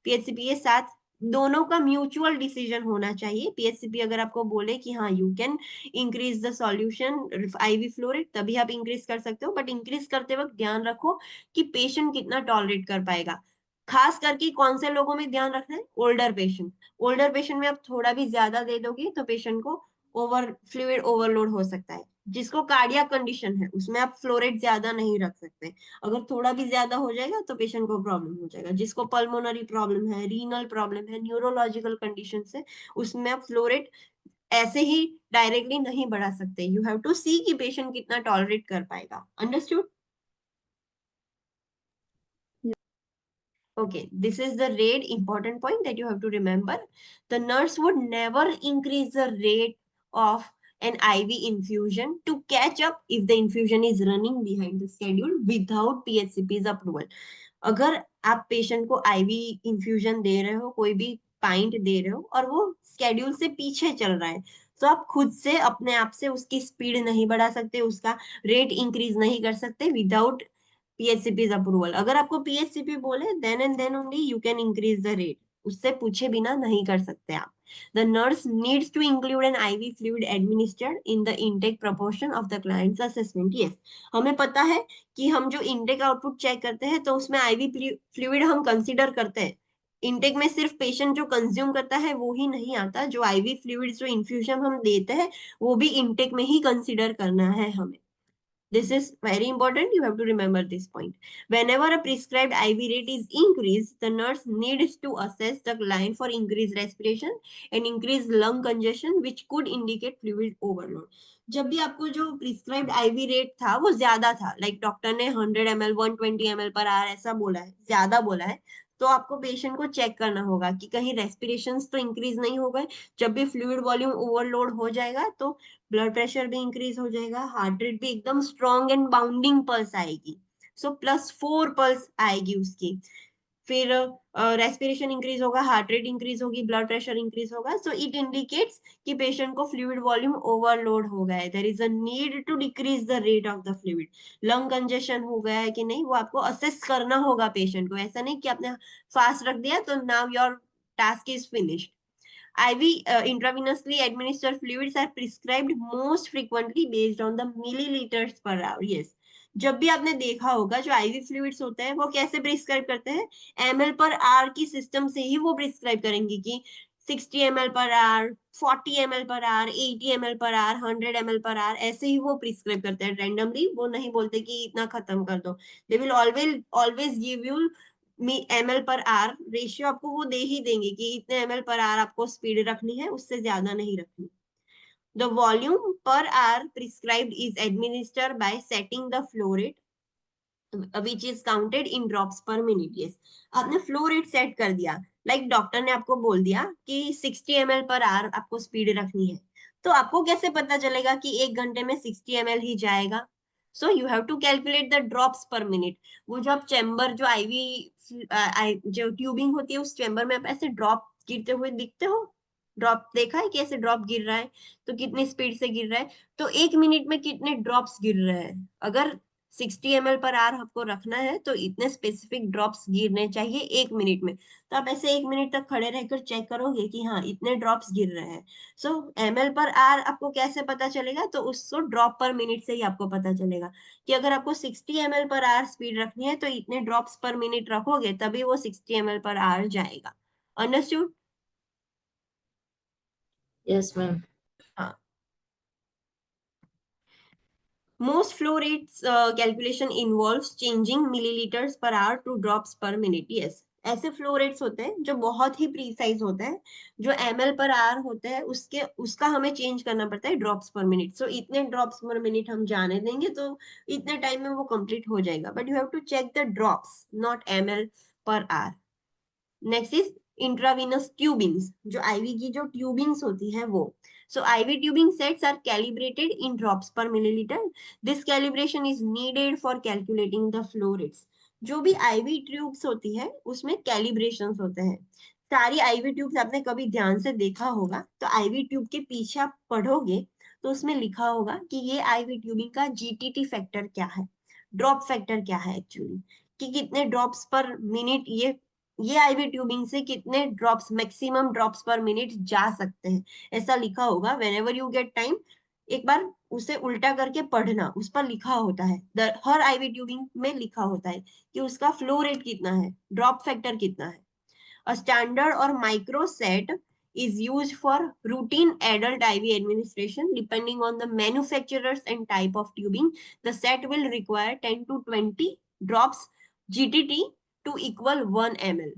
PHCP के साथ दोनों का म्यूचुअल डिसीजन होना चाहिए. पीएचसीपी अगर आपको बोले कि हाँ you can increase the solution IV flow rate, तभी आप इंक्रीज कर सकते हो, बट इंक्रीज करते वक्त ध्यान रखो कि पेशेंट कितना टॉलरेट कर पाएगा. खास करके कौन से लोगों में ध्यान रखना है? Older patient. ओल्डर पेशेंट में आप थोड़ा भी ज्यादा दे दोगे तो पेशेंट को फ्लूइड ओवरलोड हो सकता है. जिसको कार्डियक कंडीशन है उसमें आप फ्लो रेट ज्यादा नहीं रख सकते. अगर थोड़ा भी ज्यादा हो जाएगा तो पेशेंट को प्रॉब्लम हो जाएगा. जिसको पल्मोनरी प्रॉब्लम है, रीनल प्रॉब्लम है, न्यूरोलॉजिकल कंडीशन है, उसमें आप फ्लो रेट ऐसे ही डायरेक्टली नहीं बढ़ा सकते. यू हैव टू सी कि पेशेंट कितना टॉलरेट कर पाएगा. Understood? Okay, this is the rate important point that you have to remember. The nurse would never increase the rate of an IV infusion to catch up if the infusion is running behind the schedule without PHCP's approval. अगर आप पेशेंट को आईवी इंफ्यूजन दे रहे हो, कोई भी पाइंट दे रहे हो और वो स्केड्यूल से पीछे चल रहा है, तो आप खुद से अपने आप से उसकी स्पीड नहीं बढ़ा सकते, उसका रेट इंक्रीज नहीं कर सकते विदाउट PHCP's approval. अगर आपको PHCP बोले then and then only you can increase the rate. उससे पूछे बिना नहीं कर सकते आप. The nurse needs to include an IV fluid administered in the intake proportion of the client's assessment. Yes, हमें पता है कि हम जो intake output चेक करते हैं तो उसमें IV fluid हम कंसिडर करते हैं. इंटेक में सिर्फ पेशेंट जो कंज्यूम करता है वो ही नहीं आता, जो आईवी फ्लूइड जो इन्फ्यूजन हम देते हैं वो भी इंटेक में ही कंसिडर करना है हमें. This is very important. You have to remember this point. Whenever a prescribed IV rate is increased, the nurse needs to assess the client for increased respiration and increased lung congestion, which could indicate fluid overload. जब भी आपको जो प्रिस्क्राइब्ड IV रेट था वो ज्यादा था, लाइक डॉक्टर ने 100 ml 120 ml पर आवर ऐसा बोला है, ज्यादा बोला है, तो आपको पेशेंट को चेक करना होगा कि कहीं रेस्पिरेशंस तो इंक्रीज नहीं हो गए. जब भी फ्लूइड वॉल्यूम ओवरलोड हो जाएगा तो ब्लड प्रेशर भी इंक्रीज हो जाएगा, हार्ट रेट भी एकदम स्ट्रॉन्ग एंड बाउंडिंग पल्स आएगी, सो +4 पल्स आएगी उसकी. फिर रेस्पिरेशन इंक्रीज होगा, हार्ट रेट इंक्रीज होगी, ब्लड प्रेशर इंक्रीज होगा, सो इट इंडिकेट्स कि पेशेंट को फ्लूइड वॉल्यूम ओवरलोड हो गया है. There is a need to decrease the rate of the fluid. Lung congestion हो गया है कि नहीं, वो आपको असेस करना होगा पेशेंट को. ऐसा नहीं कि आपने फास्ट रख दिया तो now your task is finished. IV intravenously administered fluids are prescribed most frequently based on the milliliters per hour. Yes. जब भी आपने देखा होगा जो IV फ्लूइड्स होते हैं वो कैसे प्रिस्क्राइब करते हैं, ml पर आवर की सिस्टम से ही वो प्रिस्क्राइब करेंगे कि 60 ml per our, 40 ml per hour, 80 ml per our, 100 ml per our, ऐसे ही वो प्रिस्क्राइब करते हैं रैंडमली. वो नहीं बोलते कि इतना खत्म कर दो. They will always give you ml per are ratio, आपको वो दे ही देंगे कि इतने ml पर आर आपको स्पीड रखनी है, उससे ज्यादा नहीं रखनी. The volume per hour prescribed is administered by setting the flow rate which is counted in drops per minute. Yes, आपने फ्लो रेट सेट कर दिया, लाइक डॉक्टर ने आपको बोल दिया कि 60 ml पर आवर आपको स्पीड रखनी है, तो आपको कैसे पता चलेगा कि 1 घंटे में 60 ml ही जाएगा? So you have to calculate the drops per minute. वो जो आप चैम्बर जो IV जो ट्यूबिंग होती है उस चैम्बर में आप ऐसे ड्रॉप गिरते हुए दिखते हो, ड्रॉप देखा है कैसे ड्रॉप गिर रहा है, तो कितनी स्पीड से गिर रहा है, तो 1 मिनट में कितने ड्रॉप्स गिर रहे हैं. अगर 60 ml पर आवर आपको रखना है तो इतने स्पेसिफिक ड्रॉप्स गिरने चाहिए 1 मिनट में. तो आप ऐसे 1 मिनट तक खड़े रहकर चेक करोगे कि हाँ इतने ड्रॉप्स गिर रहे हैं. सो ml पर आवर आपको कैसे पता चलेगा, तो उसको ड्रॉप पर मिनट से ही आपको पता चलेगा कि अगर आपको 60 ml पर आवर स्पीड रखनी है तो इतने ड्रॉप्स पर मिनट रखोगे तभी वो 60 ml पर आवर जाएगा. अंडरस्टूड? Yes, ma'am. हाँ. Most flow rates calculation involves changing milliliters per hour to drops per minute. Yes, ऐसे फ्लो रेट्स होते हैं जो बहुत ही प्रीसाइज होते हैं, जो ml पर आवर होते हैं उसका हमें चेंज करना पड़ता है ड्रॉप्स पर मिनट. सो इतने ड्रॉप्स पर मिनट हम जाने देंगे तो इतने टाइम में वो कंप्लीट हो जाएगा, but you have to check the drops not ml per hour. Next is intravenous tubings. जो IV की जो ट्यूबिंग्स होती है वो, so IV tubing sets are calibrated in drops per milliliter. This calibration is needed for calculating the flow rates. जो भी IV ट्यूब्स होती है उसमें कैलिब्रेशंस होते हैं. सारी IV ट्यूब्स आपने कभी ध्यान से देखा होगा, तो IV ट्यूब के पीछे आप पढ़ोगे तो उसमें लिखा होगा कि ये IV ट्यूबिंग का GTT फैक्टर क्या है, ड्रॉप फैक्टर क्या है एक्चुअली, कि कितने ड्रॉप्स पर मिनट ये IV ट्यूबिंग से कितने drops, maximum drops per minute जा सकते हैं, ऐसा लिखा होगा. व्हेनेवर यू गेट टाइम एक बार उसे उल्टा करके पढ़ना, उस पर लिखा होता है, हर IV ट्यूबिंग में लिखा होता है कि उसका फ्लो रेट कितना है, ड्रॉप फैक्टर कितना है. अ स्टैंडर्ड और micro set is used for routine adult IV administration. Depending on the manufacturers and type of tubing, the set will require 10 to 20 drops GTT to equal 1 ml.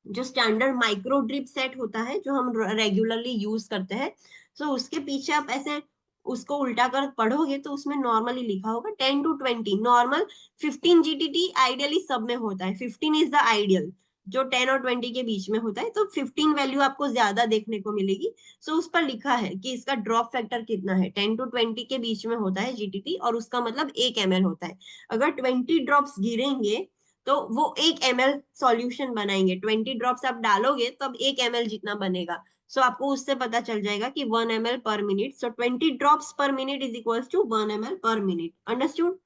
जो स्टैंडर्ड माइक्रो ड्रिप सेट होता है जो हम रेगुलरली यूज करते हैं, सो उसके पीछे आप ऐसे उसको उल्टा कर पढ़ोगे तो उसमें नॉर्मली लिखा होगा 10 to 20. नॉर्मल 15 GTT आइडियली सब में होता है, 15 इज द आइडियल, जो 10 और 20 के बीच में होता है, तो 15 वैल्यू आपको ज्यादा देखने को मिलेगी. सो उस पर लिखा है कि इसका ड्रॉप फैक्टर कितना है, 10 to 20 के बीच में होता है GTT, और उसका मतलब 1 ml होता है. अगर 20 ड्रॉप्स गिरेंगे तो वो 1 ml सॉल्यूशन बनाएंगे. 20 ड्रॉप्स आप डालोगे तो अब 1 ml जितना बनेगा. सो आपको उससे पता चल जाएगा कि 1 ml per minute. So 20 drops per minute is equals to 1 ml per minute. Understood?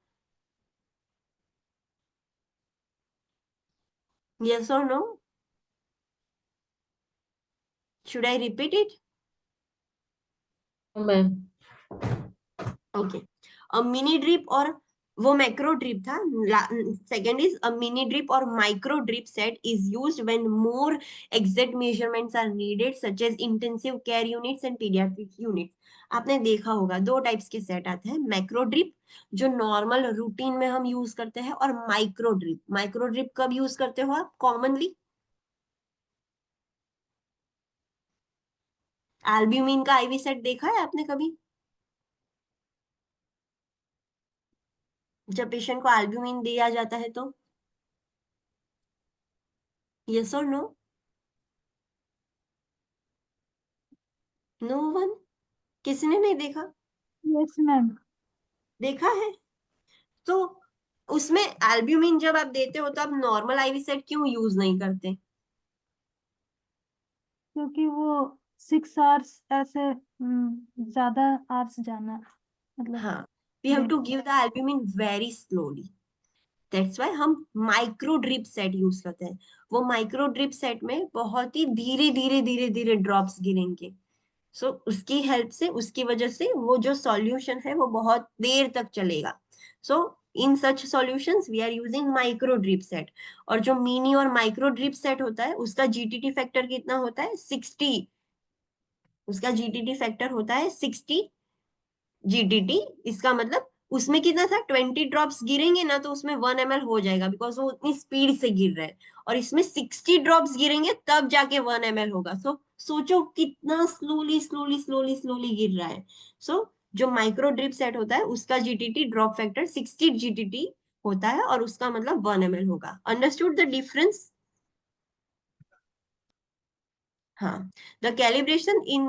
Yes और no? Should I repeat it? No, ma'am. Okay. A mini drip और वो मैक्रो ड्रिप था. Second is a mini drip और micro drip set is used when more exact measurements are needed such as intensive care units and paediatric units. आपने देखा होगा 2 टाइप्स के सेट आते हैं, मैक्रो ड्रिप जो नॉर्मल रूटीन में हम यूज करते हैं, और माइक्रो ड्रिप। माइक्रो ड्रिप कब यूज करते हो आप कॉमनली? एल्ब्यूमिन का आईवी सेट देखा है आपने कभी? जब पेशेंट को एल्ब्यूमिन दिया जाता है तो, यस और नो? नो वन, किसी ने नहीं देखा? Yes ma'am. देखा है। तो उसमें एल्ब्यूमिन जब आप देते हो तो आप नॉर्मल आईवी सेट क्यों यूज नहीं करते? क्योंकि वो 6 आवर्स ऐसे ज्यादा आवर्स जाना मतलब हाँ, we have to give the albumin very slowly, that's why हम माइक्रो ड्रिप सेट यूज करते हैं। वो माइक्रो ड्रिप सेट में बहुत ही धीरे धीरे धीरे धीरे ड्रॉप्स गिरेंगे। सो उसकी हेल्प से, उसकी वजह से वो जो सॉल्यूशन है वो बहुत देर तक चलेगा। So in such solutions we are using micro drip set. और जो मिनी और माइक्रो ड्रिप सेट होता है उसका जीटीटी फैक्टर कितना होता है? 60। उसका जीटीटी फैक्टर होता है 60 जीटीटी। इसका मतलब उसमें कितना था, 20 ड्रॉप्स गिरेंगे ना तो उसमें 1 ml हो जाएगा, बिकॉज वो उतनी स्पीड से गिर रहा है। और इसमें 60 ड्रॉप्स गिरेंगे तब जाके 1 ml होगा। सो सोचो कितना स्लोली स्लोली स्लोली स्लोली गिर रहा है। सो जो माइक्रो ड्रिप सेट होता है उसका जीटीटी ड्रॉप फैक्टर 60 जीटीटी होता है, और उसका मतलब 1 ml होगा। Understood the difference? हाँ, the calibration in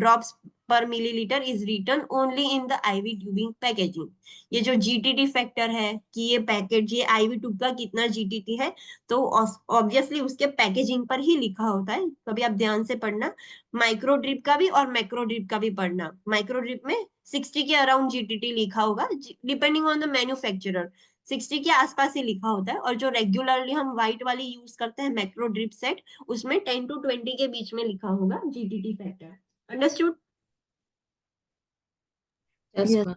drops per milliliter is written only in the IV tubing packaging। ये जो GTT फैक्टर है कि ये पैकेज, ये IV ट्यूब का कितना GTT है, तो ऑब्वियसली उसके पैकेजिंग पर ही लिखा होता है। कभी आप ध्यान से पढ़ना, माइक्रो ड्रिप का भी और मैक्रो ड्रिप का भी पढ़ना। माइक्रो ड्रिप में 60 के अराउंड GTT लिखा होगा, डिपेंडिंग ऑन द मैन्युफैक्चरर 60 के आसपास ही लिखा होता है। और जो रेगुलरली हम व्हाइट वाली यूज करते हैं मैक्रो ड्रिप सेट, उसमें 10 to 20 के बीच में लिखा होगा GTT factor. Understood? Yes, Yes. ma'am.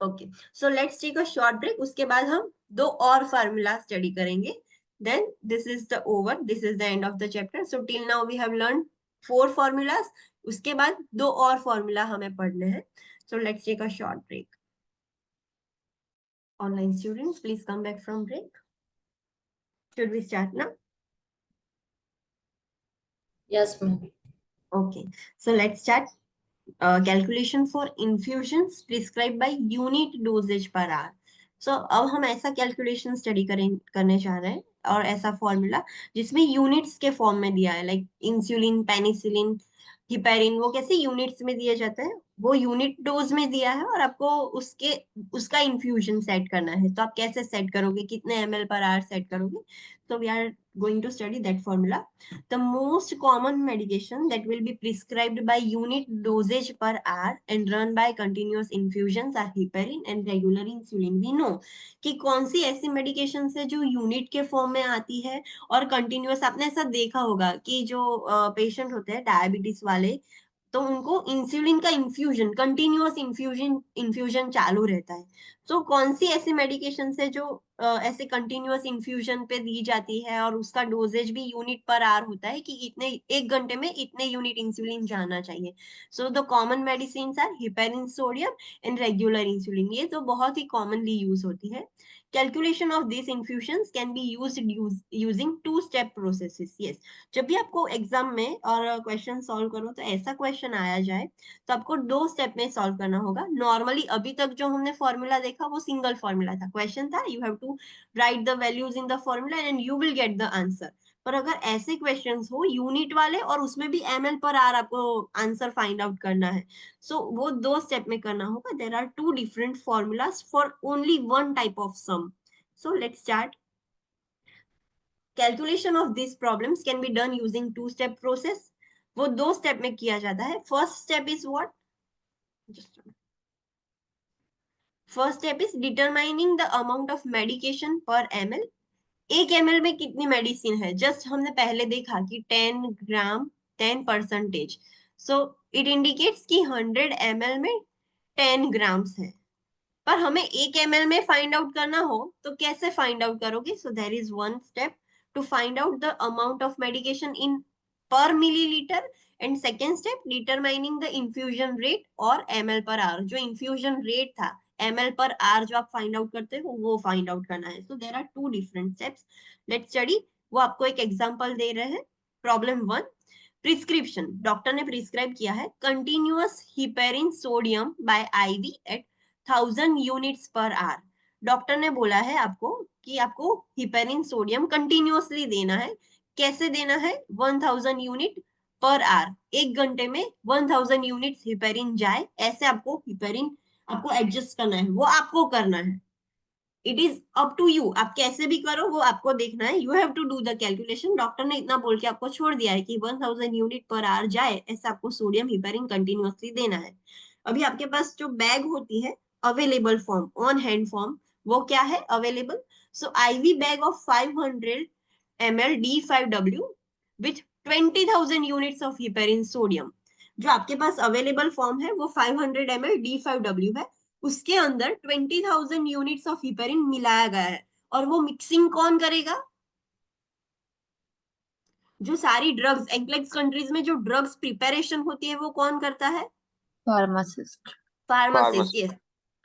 Okay, so let's take a short break. उसके बाद हम 2 और फार्मूला स्टडी करेंगे। Then this is the over, this is the end of the chapter. So till now we have learn 4 formulas. उसके बाद 2 और फार्मूला हमें पढ़ने हैं। So let's take a short break. Online students please come back from break. Should we start now? Yes, ma'am. Okay, so let's start. Calculation for infusions prescribed by unit dosage per hour. So अब हम ऐसा कैलकुलेशन स्टडी करने चाह रहे हैं, और ऐसा फॉर्मूला जिसमें यूनिट्स के फॉर्म में दिया है, लाइक इंसुलिन, पेनिसिलिन, हिपेरिन, वो कैसे यूनिट्स में दिया जाता है, वो यूनिट डोज में दिया है, और आपको उसका इन्फ्यूजन सेट करना है। तो आप कैसे सेट करोगे, कितने ml पर आवर सेट करोगे? तो we are going to study that formula. The most common medication that will be prescribed by unit dosage per hour and run by continuous infusions are heparin and regular insulin. We know कि कौन सी ऐसी मेडिकेशन है जो यूनिट के फॉर्म में आती है और कंटिन्यूअस। आपने ऐसा देखा होगा कि जो पेशेंट होते हैं डायबिटीज वाले, तो उनको इंसुलिन का इन्फ्यूजन, कंटिन्यूअस इन्फ्यूजन चालू रहता है। तो कौन सी ऐसी मेडिकेशन है जो ऐसे कंटिन्यूअस इन्फ्यूजन पे दी जाती है, और उसका डोजेज भी यूनिट पर आवर होता है कि इतने 1 घंटे में इतने यूनिट इंसुलिन जाना चाहिए। So the common medicine are heparin sodium and regular insulin. ये तो बहुत ही कॉमनली यूज होती है। Calculation of this infusion can be using 2 step processes. Yes, जब भी आपको एग्जाम में और क्वेश्चन सॉल्व करो तो ऐसा क्वेश्चन आया जाए तो आपको 2 स्टेप में सॉल्व करना होगा। नॉर्मली अभी तक जो हमने फॉर्मूला देखा वो सिंगल फॉर्मूला था, क्वेश्चन था you have to write the values in the formula and you will get the answer. पर अगर ऐसे क्वेश्चंस हो यूनिट वाले और उसमें भी ml पर आर आपको आंसर फाइंड आउट करना है, सो वो 2 स्टेप में करना होगा। There are 2 different formulas for only 1 type of sum. So let's start. Calculation of these problems can be done using 2-step process. वो 2 स्टेप में किया जाता है। First step is what? First step is determining the amount of medication पर ml। 1 ml में कितनी मेडिसिन है, जस्ट हमने पहले देखा कि 10 ग्राम 10%। सो इट इंडिकेट्स कि 100 ml में 10 ग्राम्स है। पर हमें 1 ml में फाइंड आउट करना हो तो कैसे फाइंड आउट करोगे? So there is one step to find out the amount of medication in per milliliter, and second step determining the infusion rate और ml per hour. जो infusion rate था ml per hour जो आप find out करते हो वो find out करना है. So there are two different steps. Let's study. वो आपको एक example दे रहे हैं. Problem 1. प्रिस्क्रिप्शन, डॉक्टर ने प्रिस्क्राइब किया है continuous heparin sodium by IV at 1000 units per hour. Doctor ने बोला है आपको कि आपको हिपेरिन सोडियम कंटिन्यूअसली देना है. कैसे देना है? 1000 यूनिट पर आवर, एक घंटे में 1000 यूनिट्स हिपेरिन जाए, ऐसे आपको हिपेरिन आपको एडजस्ट करना है, वो आपको करना है. It is up to you, आप कैसे भी करो वो आपको देखना है. You have to do the calculation. Doctor ने इतना बोल के आपको छोड़ दिया है कि 1000 यूनिट पर आवर जाए, ऐसा आपको सोडियम हिपेरिन कंटिन्यूअसली देना है. अभी आपके पास जो बैग होती है available form, on hand form, वो क्या है available? So IV bag of 500 ml D5W with 20,000 units of heparin sodium. जो आपके पास अवेलेबल फॉर्म है वो 500 ml D5W है. उसके अंदर 20,000 यूनिट्स ऑफ हिपेरिन मिलाया गया है. और वो मिक्सिंग कौन करेगा? जो सारी ड्रग्स एम्प्लेक्स कंट्रीज में जो ड्रग्स प्रिपरेशन होती है वो कौन करता है? Pharmacist. फार्मासिस्ट. यस.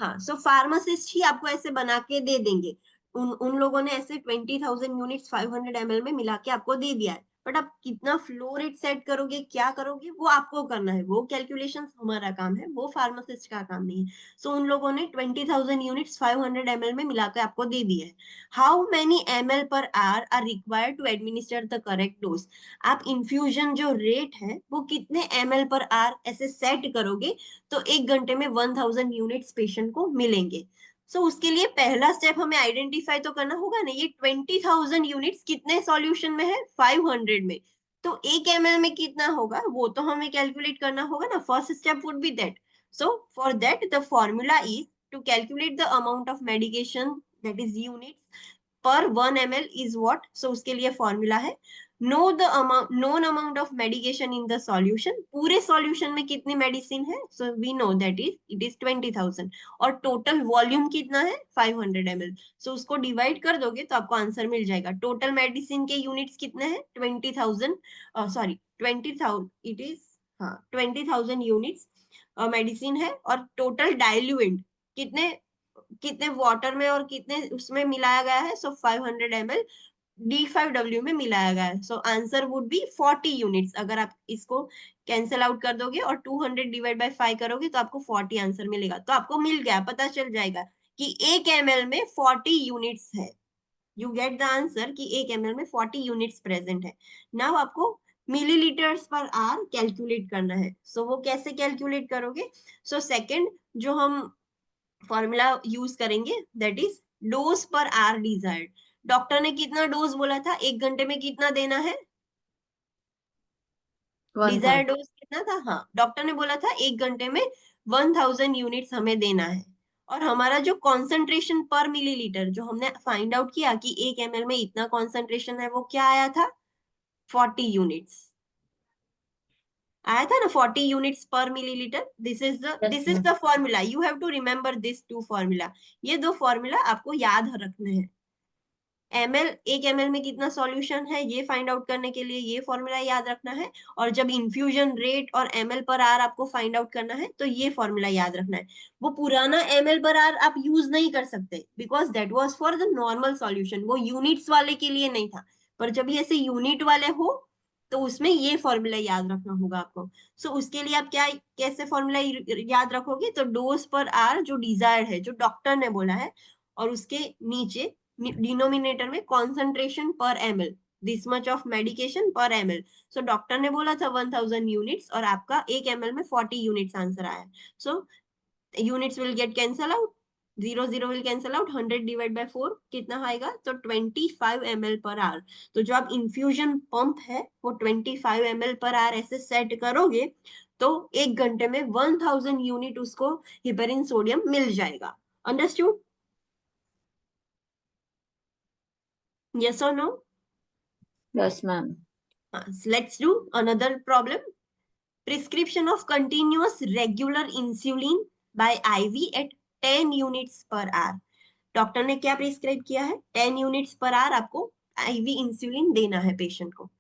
हाँ, सो फार्मासिस्ट ही आपको ऐसे बना के दे देंगे. उन लोगों ने ऐसे 20,000 यूनिट्स 500 ml में मिला के आपको दे दिया है. बट आप कितना फ्लो रेट सेट करोगे, क्या करोगे, वो आपको करना है. वो कैलकुलेशन हमारा काम है, वो फार्मासिस्ट का काम नहीं है. सो उन लोगों ने 20,000 यूनिट्स 500 ml में मिला के आपको दे दिया है. How many ml per hour are required to administer the correct dose. आप इन्फ्यूजन जो रेट है वो कितने ml पर आवर ऐसे सेट करोगे तो एक घंटे में 1000 यूनिट्स पेशेंट को मिलेंगे. सो उसके लिए पहला स्टेप हमें आइडेंटिफाई तो करना होगा ना, ये 20,000 यूनिट्स कितने सॉल्यूशन में है? 500 में. तो 1 ml में कितना होगा वो तो हमें कैलकुलेट करना होगा ना. First step would be that. So for that the formula is to calculate the amount of medication that is units per 1 ml is what. So उसके लिए फॉर्मूला है know the amount known amount of medication in the solution. पूरे सॉल्यूशन में कितनी मेडिसिन है? So we know that it is 20,000 और टोटल वॉल्यूम कितना है? 500 ml. So उसको डिवाइड कर दोगे तो आपको आंसर मिल जाएगा. टोटल मेडिसिन के यूनिट्स कितने हैं? 20,000 सॉरी 20,000 इट इज, हाँ 20,000 यूनिट्स मेडिसिन है. और टोटल डाइल्यूएंट कितने कितने वाटर में और कितने उसमें मिलाया गया है? सो 500 ml D5W में मिलाया गया है. So answer would be 40 units. अगर आप इसको कैंसिल आउट कर दोगे और 200 डिवाइड बाय 5 करोगे तो आपको 40 आंसर मिलेगा. तो आपको मिल गया, पता चल जाएगा कि 1 ml में 40 यूनिट्स है. यू गेट द आंसर कि 1 ml में 40 यूनिट्स प्रेजेंट है. नाउ आपको मिलीलीटर्स पर आर कैलकुलेट करना है. सो वो कैसे कैलकुलेट करोगे? सो सेकंड जो हम फॉर्मूला यूज करेंगे दैट इज डोज पर आर डिजायर्ड. डॉक्टर ने कितना डोज बोला था? एक घंटे में कितना देना है? डिजायर्ड डोज कितना था? हाँ, डॉक्टर ने बोला था एक घंटे में 1000 यूनिट्स हमें देना है. और हमारा जो कॉन्सेंट्रेशन पर मिलीलीटर जो हमने फाइंड आउट किया कि 1 ml में इतना कॉन्सेंट्रेशन है, वो क्या आया था? 40 यूनिट्स आया था ना. 40 units per milliliter. This is the formula. You have to remember this two formula. ये दो फॉर्मूला आपको याद रखने हैं. ml 1 ml में कितना सॉल्यूशन है ये फाइंड आउट करने के लिए ये फॉर्मूला याद रखना है. और जब इन्फ्यूजन रेट और ml पर आर आपको फाइंड आउट करना है तो ये फॉर्मूला याद रखना है. वो पुराना ml पर आर आप यूज नहीं कर सकते because that was for the normal solution. वो यूनिट्स वाले के लिए नहीं था. पर जब ये ऐसे यूनिट वाले हो तो उसमें ये फॉर्मूला याद रखना होगा आपको. सो उसके लिए आप क्या कैसे फॉर्मूला याद रखोगे? तो डोज पर आर जो डिजायर्ड है, जो डॉक्टर ने बोला है, और उसके नीचे डिनोमिनेटर में कॉन्सेंट्रेशन पर ml, this much of medication पर ml. सो डॉक्टर ने बोला था 1000 यूनिट्स और आपका 1 ml में 40 यूनिट्स आंसर आया. So units will get cancel out. 0 will cancel out. 100 divide by 4 कितना आएगा? तो 25 ml पर आवर. तो जो आप इन्फ्यूजन पंप है वो 25 ml पर आवर ऐसे सेट करोगे तो एक घंटे में 1000 यूनिट उसको हिपेरिन सोडियम मिल जाएगा. Understood? Yes or no? Yes, ma'am. Let's do another problem. Prescription of continuous regular insulin by IV at 10 units per hour. Doctor ने क्या प्रिस्क्राइब किया है? 10 यूनिट्स पर आवर आपको IV इंसुलिन देना है पेशेंट को.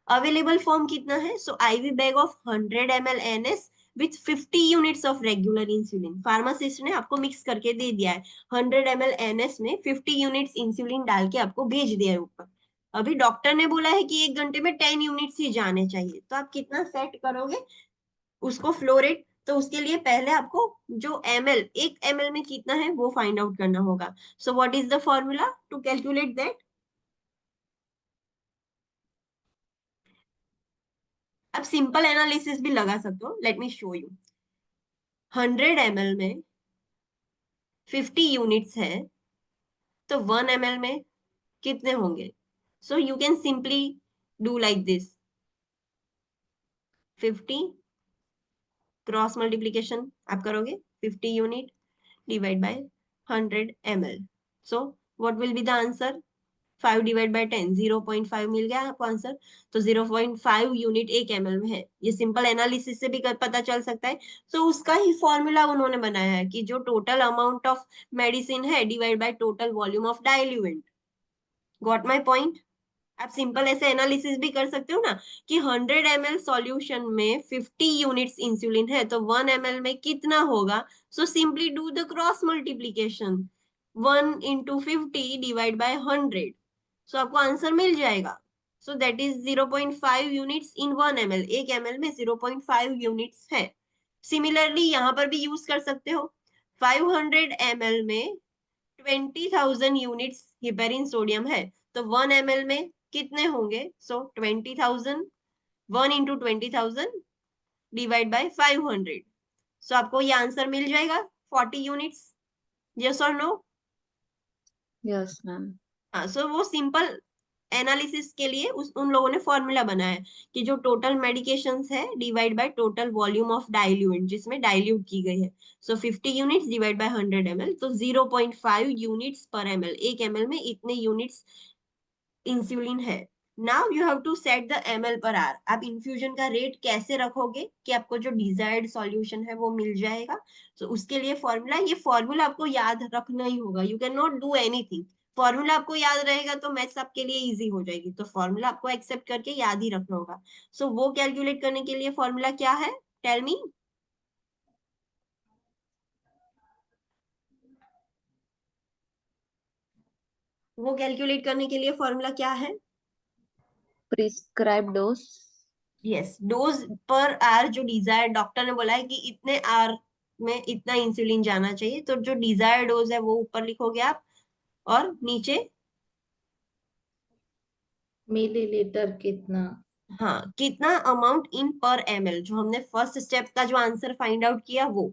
अवेलेबल फॉर्म कितना है? सो IV bag of 100 ml NS with 50 units of regular insulin. Pharmacist ने आपको मिक्स करके दे दिया है, 100 ml NS में 50 यूनिट्स इंसुलिन डाल के आपको भेज दिया है ऊपर। अभी डॉक्टर ने बोला है कि 1 घंटे में 10 यूनिट्स ही जाने चाहिए, तो आप कितना सेट करोगे उसको फ्लो रेट? तो उसके लिए पहले आपको जो ml, 1 ml में कितना है वो फाइंड आउट करना होगा। So what is the formula to calculate that? आप सिंपल एनालिसिस भी लगा सकते हो, let me show you. 100 ml में 50 यूनिट्स है, तो 1 ml में कितने होंगे? सो you can simply do like this, 50 cross multiplication आप करोगे, 50 unit divide by 100 ml। So what will be the answer? 5 divide by 10, 0.5 मिल गया आपको आंसर। तो 0.5 यूनिट 1 ml में है। ये सिंपल एनालिसिस से भी पता चल सकता है। तो उसका ही फॉर्मूला उन्होंने बनाया है कि जो टोटल अमाउंट ऑफ मेडिसिन है divide by total volume of diluent. Got my point? आप सिंपल ऐसे एनालिसिस भी कर सकते हो ना कि 100 ml सॉल्यूशन में 50 यूनिट्स इंसुलिन है, तो 1 ml में कितना होगा? So simply do the cross multiplication, 1 into 50 divide by 100। सो आपको आंसर मिल जाएगा। So that is 0.5 units in 1 ml। 1 ml में 0.5 यूनिट्स है। सिमिलरली यहाँ पर भी यूज कर सकते हो। 500 ml में 20,000 यूनिट्स हिपेरिन सोडियम है, तो 1 ml में कितने होंगे? सो 20,000, 1 into 20,000 डिवाइड बाय 500। सो आपको ये आंसर मिल जाएगा 40 यूनिट्स। यस और नो? Yes, ma'am. हाँ, सो वो सिंपल एनालिसिस के लिए उन लोगों ने फॉर्मूला बनाया है कि जो टोटल मेडिकेशंस है divide by total volume of diluent, जिसमें डाइल्यूट की गई है। सो 50 यूनिट्स डिवाइड बाय 100 ml, तो 0.5 यूनिट्स पर ml। 1 ml में इतने यूनिट्स इंसुलिन है। Now you have to set the ml per hour. आप इन्फ्यूजन का रेट कैसे रखोगे कि आपको जो डिजायर्ड सॉल्यूशन है वो मिल जाएगा? तो उसके लिए फॉर्मूला, ये फॉर्मूला आपको याद रखना ही होगा। You can not do anything. Formula आपको याद रहेगा तो मैथ्स आपके लिए इजी हो जाएगी। तो फॉर्मूला आपको एक्सेप्ट करके याद ही रखना होगा। सो वो कैलकुलेट करने के लिए फॉर्मूला क्या है? Tell me. वो कैलकुलेट करने के लिए फॉर्मूला क्या है? Prescribed dose. यस, डोज पर आर। जो डिजायर, डॉक्टर ने बोला है कि इतने आर में इतना इंसुलिन जाना चाहिए, तो जो डिजायर डोज है वो ऊपर लिखोगे आप, और नीचे मिलीलीटर कितना? हाँ, कितना अमाउंट इन पर ml, जो हमने फर्स्ट स्टेप का जो आंसर फाइंड आउट किया वो,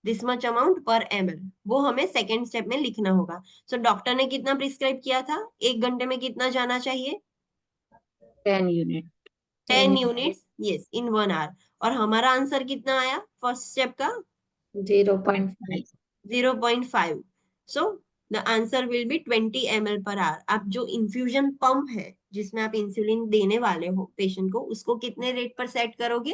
दिस मच अमाउंट पर ml, वो हमें सेकेंड स्टेप में लिखना होगा। सो डॉक्टर ने कितना प्रिस्क्राइब किया था? 1 घंटे में कितना जाना चाहिए? 10 unit. 10 units, yes, in 1 hour. और हमारा आंसर कितना आया फर्स्ट स्टेप का? 0.5। 0.5। So the answer will be 20 ml per our. आप जो इन्फ्यूजन पंप है जिसमें आप इंसुलिन देने वाले हो पेशेंट को, उसको कितने रेट पर सेट करोगे?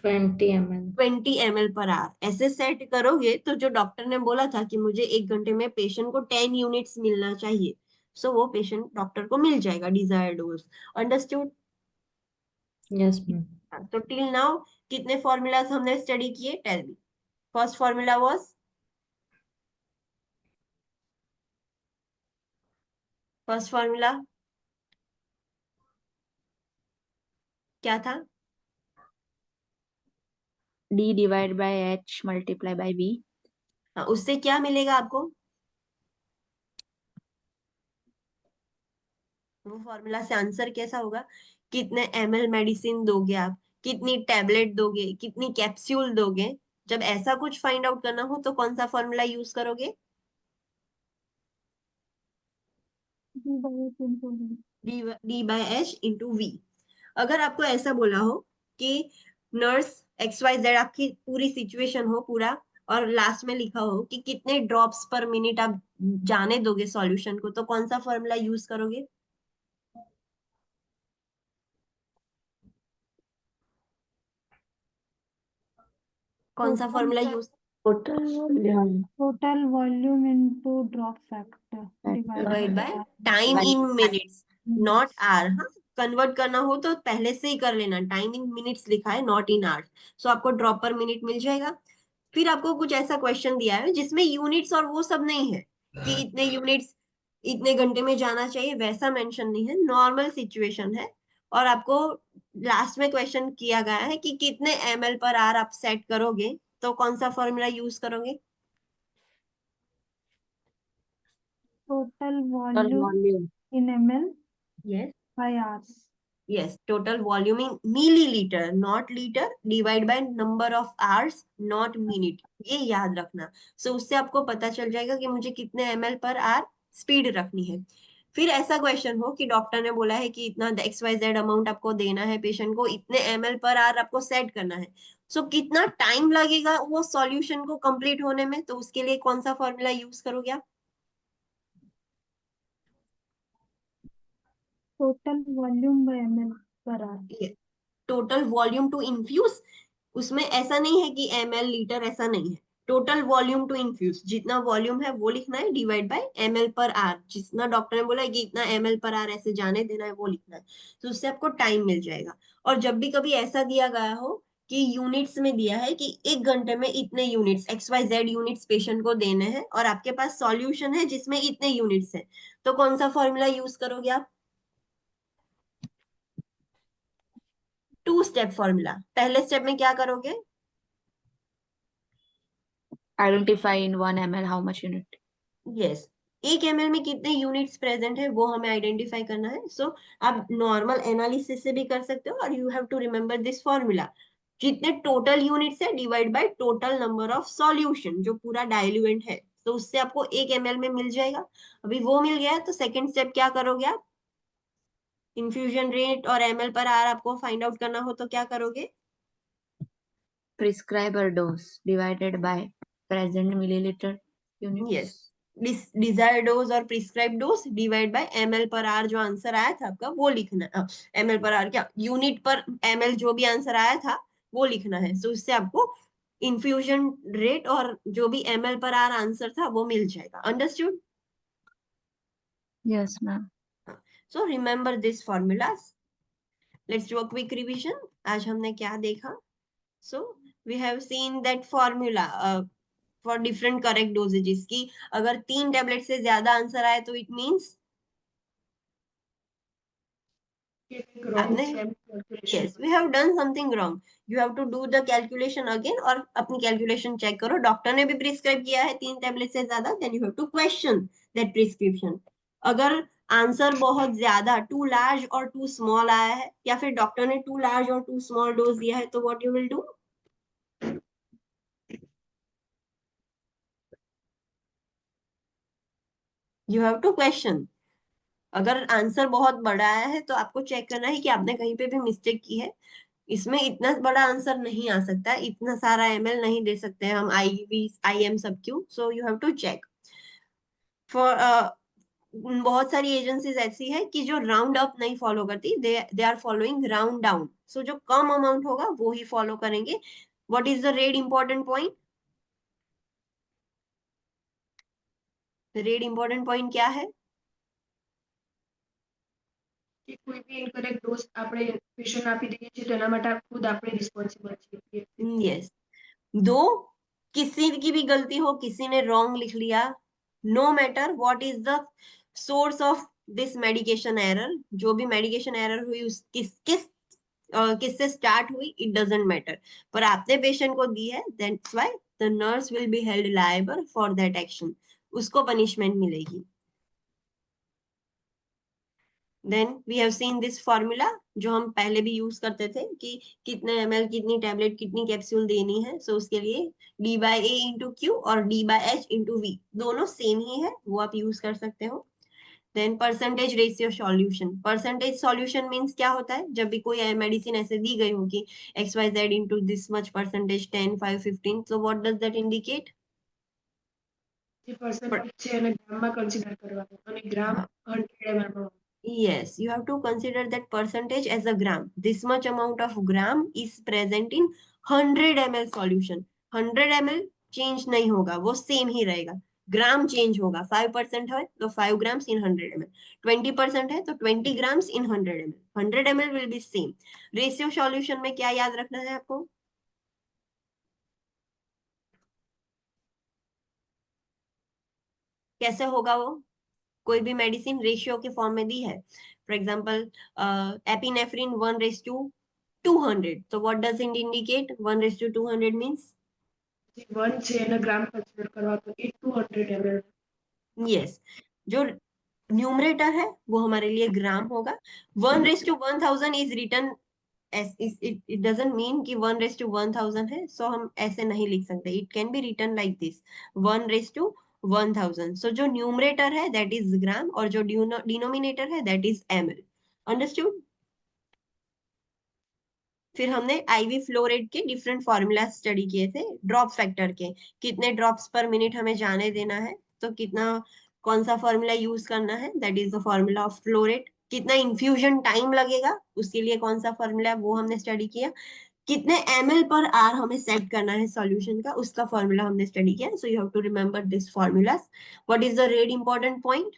20 ml। 20 ml per our. ऐसे सेट करोगे तो जो डॉक्टर ने बोला था कि मुझे 1 घंटे में पेशेंट को 10 यूनिट्स मिलना चाहिए, सो वो पेशेंट डॉक्टर को मिल जाएगा desired dose. Understood? Yes ma'am. तो टिल नाउ कितने फॉर्मूलाज हमने स्टडी किए? Tell me. First formula was, first formula क्या था? D divided by H multiply by V. हाँ, उससे क्या मिलेगा आपको? वो फॉर्मूला से आंसर कैसा होगा? कितने ml मेडिसिन दोगे आप, कितनी टैबलेट दोगे, कितनी कैप्सूल दोगे? जब ऐसा कुछ फाइंड आउट करना हो तो कौन सा फॉर्मूला यूज करोगे? D by H into V। अगर आपको ऐसा बोला हो कि नर्स XYZ, आपकी पूरी सिचुएशन हो पूरा, और लास्ट में लिखा हो कि कितने ड्रॉप्स पर मिनट आप जाने दोगे सॉल्यूशन को, तो कौन सा फॉर्मूला यूज करोगे? कौन सा formula use? Total volume into drop factor divide divided by time in minutes, not hour. हाँ, कन्वर्ट करना हो तो पहले से ही कर लेना, टाइम इन मिनट्स लिखा है नॉट इन आवर्स, सो आपको ड्रॉप पर मिनट मिल जाएगा। फिर आपको कुछ ऐसा क्वेश्चन दिया है जिसमें यूनिट्स और वो सब नहीं है कि इतने यूनिट्स इतने घंटे में जाना चाहिए, वैसा मेंशन नहीं है, नॉर्मल सिचुएशन है। और आपको लास्ट में क्वेश्चन किया गया है कि कितने ml पर आवर आप सेट करोगे, तो कौन सा फॉर्मूला यूज करोगे? Total Total volume volume. In ml yes by hours. yes, total volume in milliliter, not liter, divide by number of hours, not minute, ये याद रखना। सो उससे आपको पता चल जाएगा कि मुझे कितने ml पर आवर स्पीड रखनी है। फिर ऐसा क्वेश्चन हो कि डॉक्टर ने बोला है कि इतना XYZ अमाउंट आपको देना है पेशेंट को, इतने ml पर आवर आपको सेट करना है, सो कितना टाइम लगेगा वो सॉल्यूशन को कंप्लीट होने में, तो उसके लिए कौन सा फॉर्मूला यूज करोगे आप? Total volume by ml per hour. Total volume to infuse, उसमें ऐसा नहीं है कि ml लीटर, ऐसा नहीं है, टोटल वॉल्यूम टू इन्फ्यूज, जितना वॉल्यूम है वो लिखना है, divide by ml per are, जितना डॉक्टर ने बोला है कि इतना ml पर आर ऐसे जाने देना है वो लिखना है, तो उससे आपको टाइम मिल जाएगा। और जब भी कभी ऐसा दिया गया हो कि यूनिट्स में दिया है कि 1 घंटे में इतने यूनिट्स XYZ यूनिट्स पेशेंट को देने हैं और आपके पास सॉल्यूशन है जिसमें इतने यूनिट्स है, तो कौन सा फॉर्मूला यूज करोगे आप? 2 स्टेप फॉर्मूला। पहले स्टेप में क्या करोगे? Identify in 1 ml how much unit. Yes, 1 ml में कितने यूनिट्स प्रेजेंट है वो हमें आइडेंटिफाई करना है। सो आप नॉर्मल एनालिसिस से भी कर सकते हो, और you have to remember this formula, जितने टोटल यूनिट्स है divide by total number of solution, जो पूरा डाइल्यूएंट है, तो उससे आपको 1 ml में मिल जाएगा। अभी वो मिल गया तो सेकेंड स्टेप क्या करोगे आप? इन्फ्यूजन रेट और ml पर आर आपको फाइंड आउट करना हो तो क्या करोगे? Prescriber dose divided by present milliliter units. Yes, desire dose और prescribe dose divide by ml per hour, जो आंसर आया था आपका वो लिखना है। ml पर आर क्या, यूनिट पर ml, जो भी आंसर आया था वो लिखना है। सो इससे आपको इन्फ्यूजन रेट और जो भी ml पर आर आंसर था वो मिल जाएगा। Understood? Yes, ma'am. So remember this formulas. Let's do a quick revision. आज हमने क्या देखा? So we have seen that formula for different correct dosages की अगर 3 टैबलेट से ज्यादा आंसर आए तो इट मींस आपने, yes, we have done something wrong. You have to do the calculation again और अपनी कैलकुलेशन चेक करो। डॉक्टर ने भी प्रिस्क्राइब किया है 3 टैबलेट से ज्यादा, then you have to question that prescription. अगर आंसर बहुत ज्यादा टू लार्ज और टू स्मॉल आया है, या फिर डॉक्टर ने टू लार्ज और टू स्मॉल डोज दिया है, तो what you will do? You have to question. अगर आंसर बहुत बड़ा आया है तो आपको चेक करना है कि आपने कहीं पे भी मिस्टेक की है, इसमें इतना बड़ा आंसर नहीं आ सकता, इतना सारा ml नहीं दे सकते हम IV IM सब क्यों। So you have to check for बहुत सारी एजेंसीज ऐसी है कि जो राउंड अप नहीं फॉलो करती, they are following round down. So जो कम अमाउंट होगा वो ही फॉलो करेंगे। What is the red important point? Red important point क्या है? કે કોઈ બી ઇનકરેક્ટ ડોઝ આપણે પેશન્ટ આપી દઈએ છીએ તો એના માટે ખુદ આપણે રિસ્પોન્સિબલ છીએ। यस, दो किसी की भी गलती हो, किसी ने रॉन्ग लिख लिया, no matter what is the source of this medication error, जो भी मेडिकेशन एरर हुई उस किससे स्टार्ट हुई, इट डजंट मैटर, पर आपने पेशेंट को दी है, that's why the nurse will be held liable for that action, उसको पनिशमेंट मिलेगी। Then we have seen this formula, जो हम पहले भी यूज करते थे कि कितने ml, कितनी टैबलेट, कितनी कैप्सूल देनी है। सो उसके लिए D/A इंटू क्यू और D/H इंटू V दोनों सेम ही है, वो आप यूज कर सकते हो। Then percentage ratio solution. Percentage solution means क्या होता है? जब भी कोई मेडिसिन ऐसे दी गई हो कि XYZ into this much percentage 10, 5, 15, so what does that indicate? જે પર્સન્ટેજ છે એને ગ્રામમાં કન્સિડર કરવાનું અને ગ્રામ 100 ml માં Yes, you have to consider that percentage as a gram. This much amount of gram is present in 100 ml solution. 100 ml change नहीं होगा, वो सेम ही रहेगा। ग्राम चेंज होगा, 5% है तो 5 ग्राम्स इन 100 ml, 20% है तो 20 grams in 100 ml, 100 ml will be same. Ratio solution में क्या याद रखना है आपको? कैसे होगा वो? कोई भी मेडिसिन रेशियो के फॉर्म में दी है, फॉर एग्जांपल एपिनेफ्रिन 1:200, तो what does it indicate? 1:200 means, 1 છે એના ગ્રામ કન્સિડર કરવા તો એ 200 ml यस, जो न्यूमरेटर है वो हमारे लिए ग्राम होगा। 1:1000 is written, it doesn't mean कि 1:1000 है, सो हम ऐसे नहीं लिख सकते, it can be written like this, 1:1000। सो जो न्यूमरेटर है दैट इज ग्राम और जो डिनोमिनेटर है दैट इज ml। अंडरस्टूड? फिर हमने आईवी फ्लो रेट के डिफरेंट फॉर्मूला स्टडी किए थे, ड्रॉप फैक्टर के, कितने ड्रॉप्स पर मिनट हमें जाने देना है, तो कितना, कौन सा फॉर्मूला यूज करना है, that is the formula of flow rate. कितना इन्फ्यूजन टाइम लगेगा, उसके लिए कौन सा फॉर्मूला है वो हमने स्टडी किया। कितने ml पर आर हमें सेट करना है सॉल्यूशन का, उसका फॉर्मूला हमने स्टडी किया। So you have to remember this formulas. What is the red important point?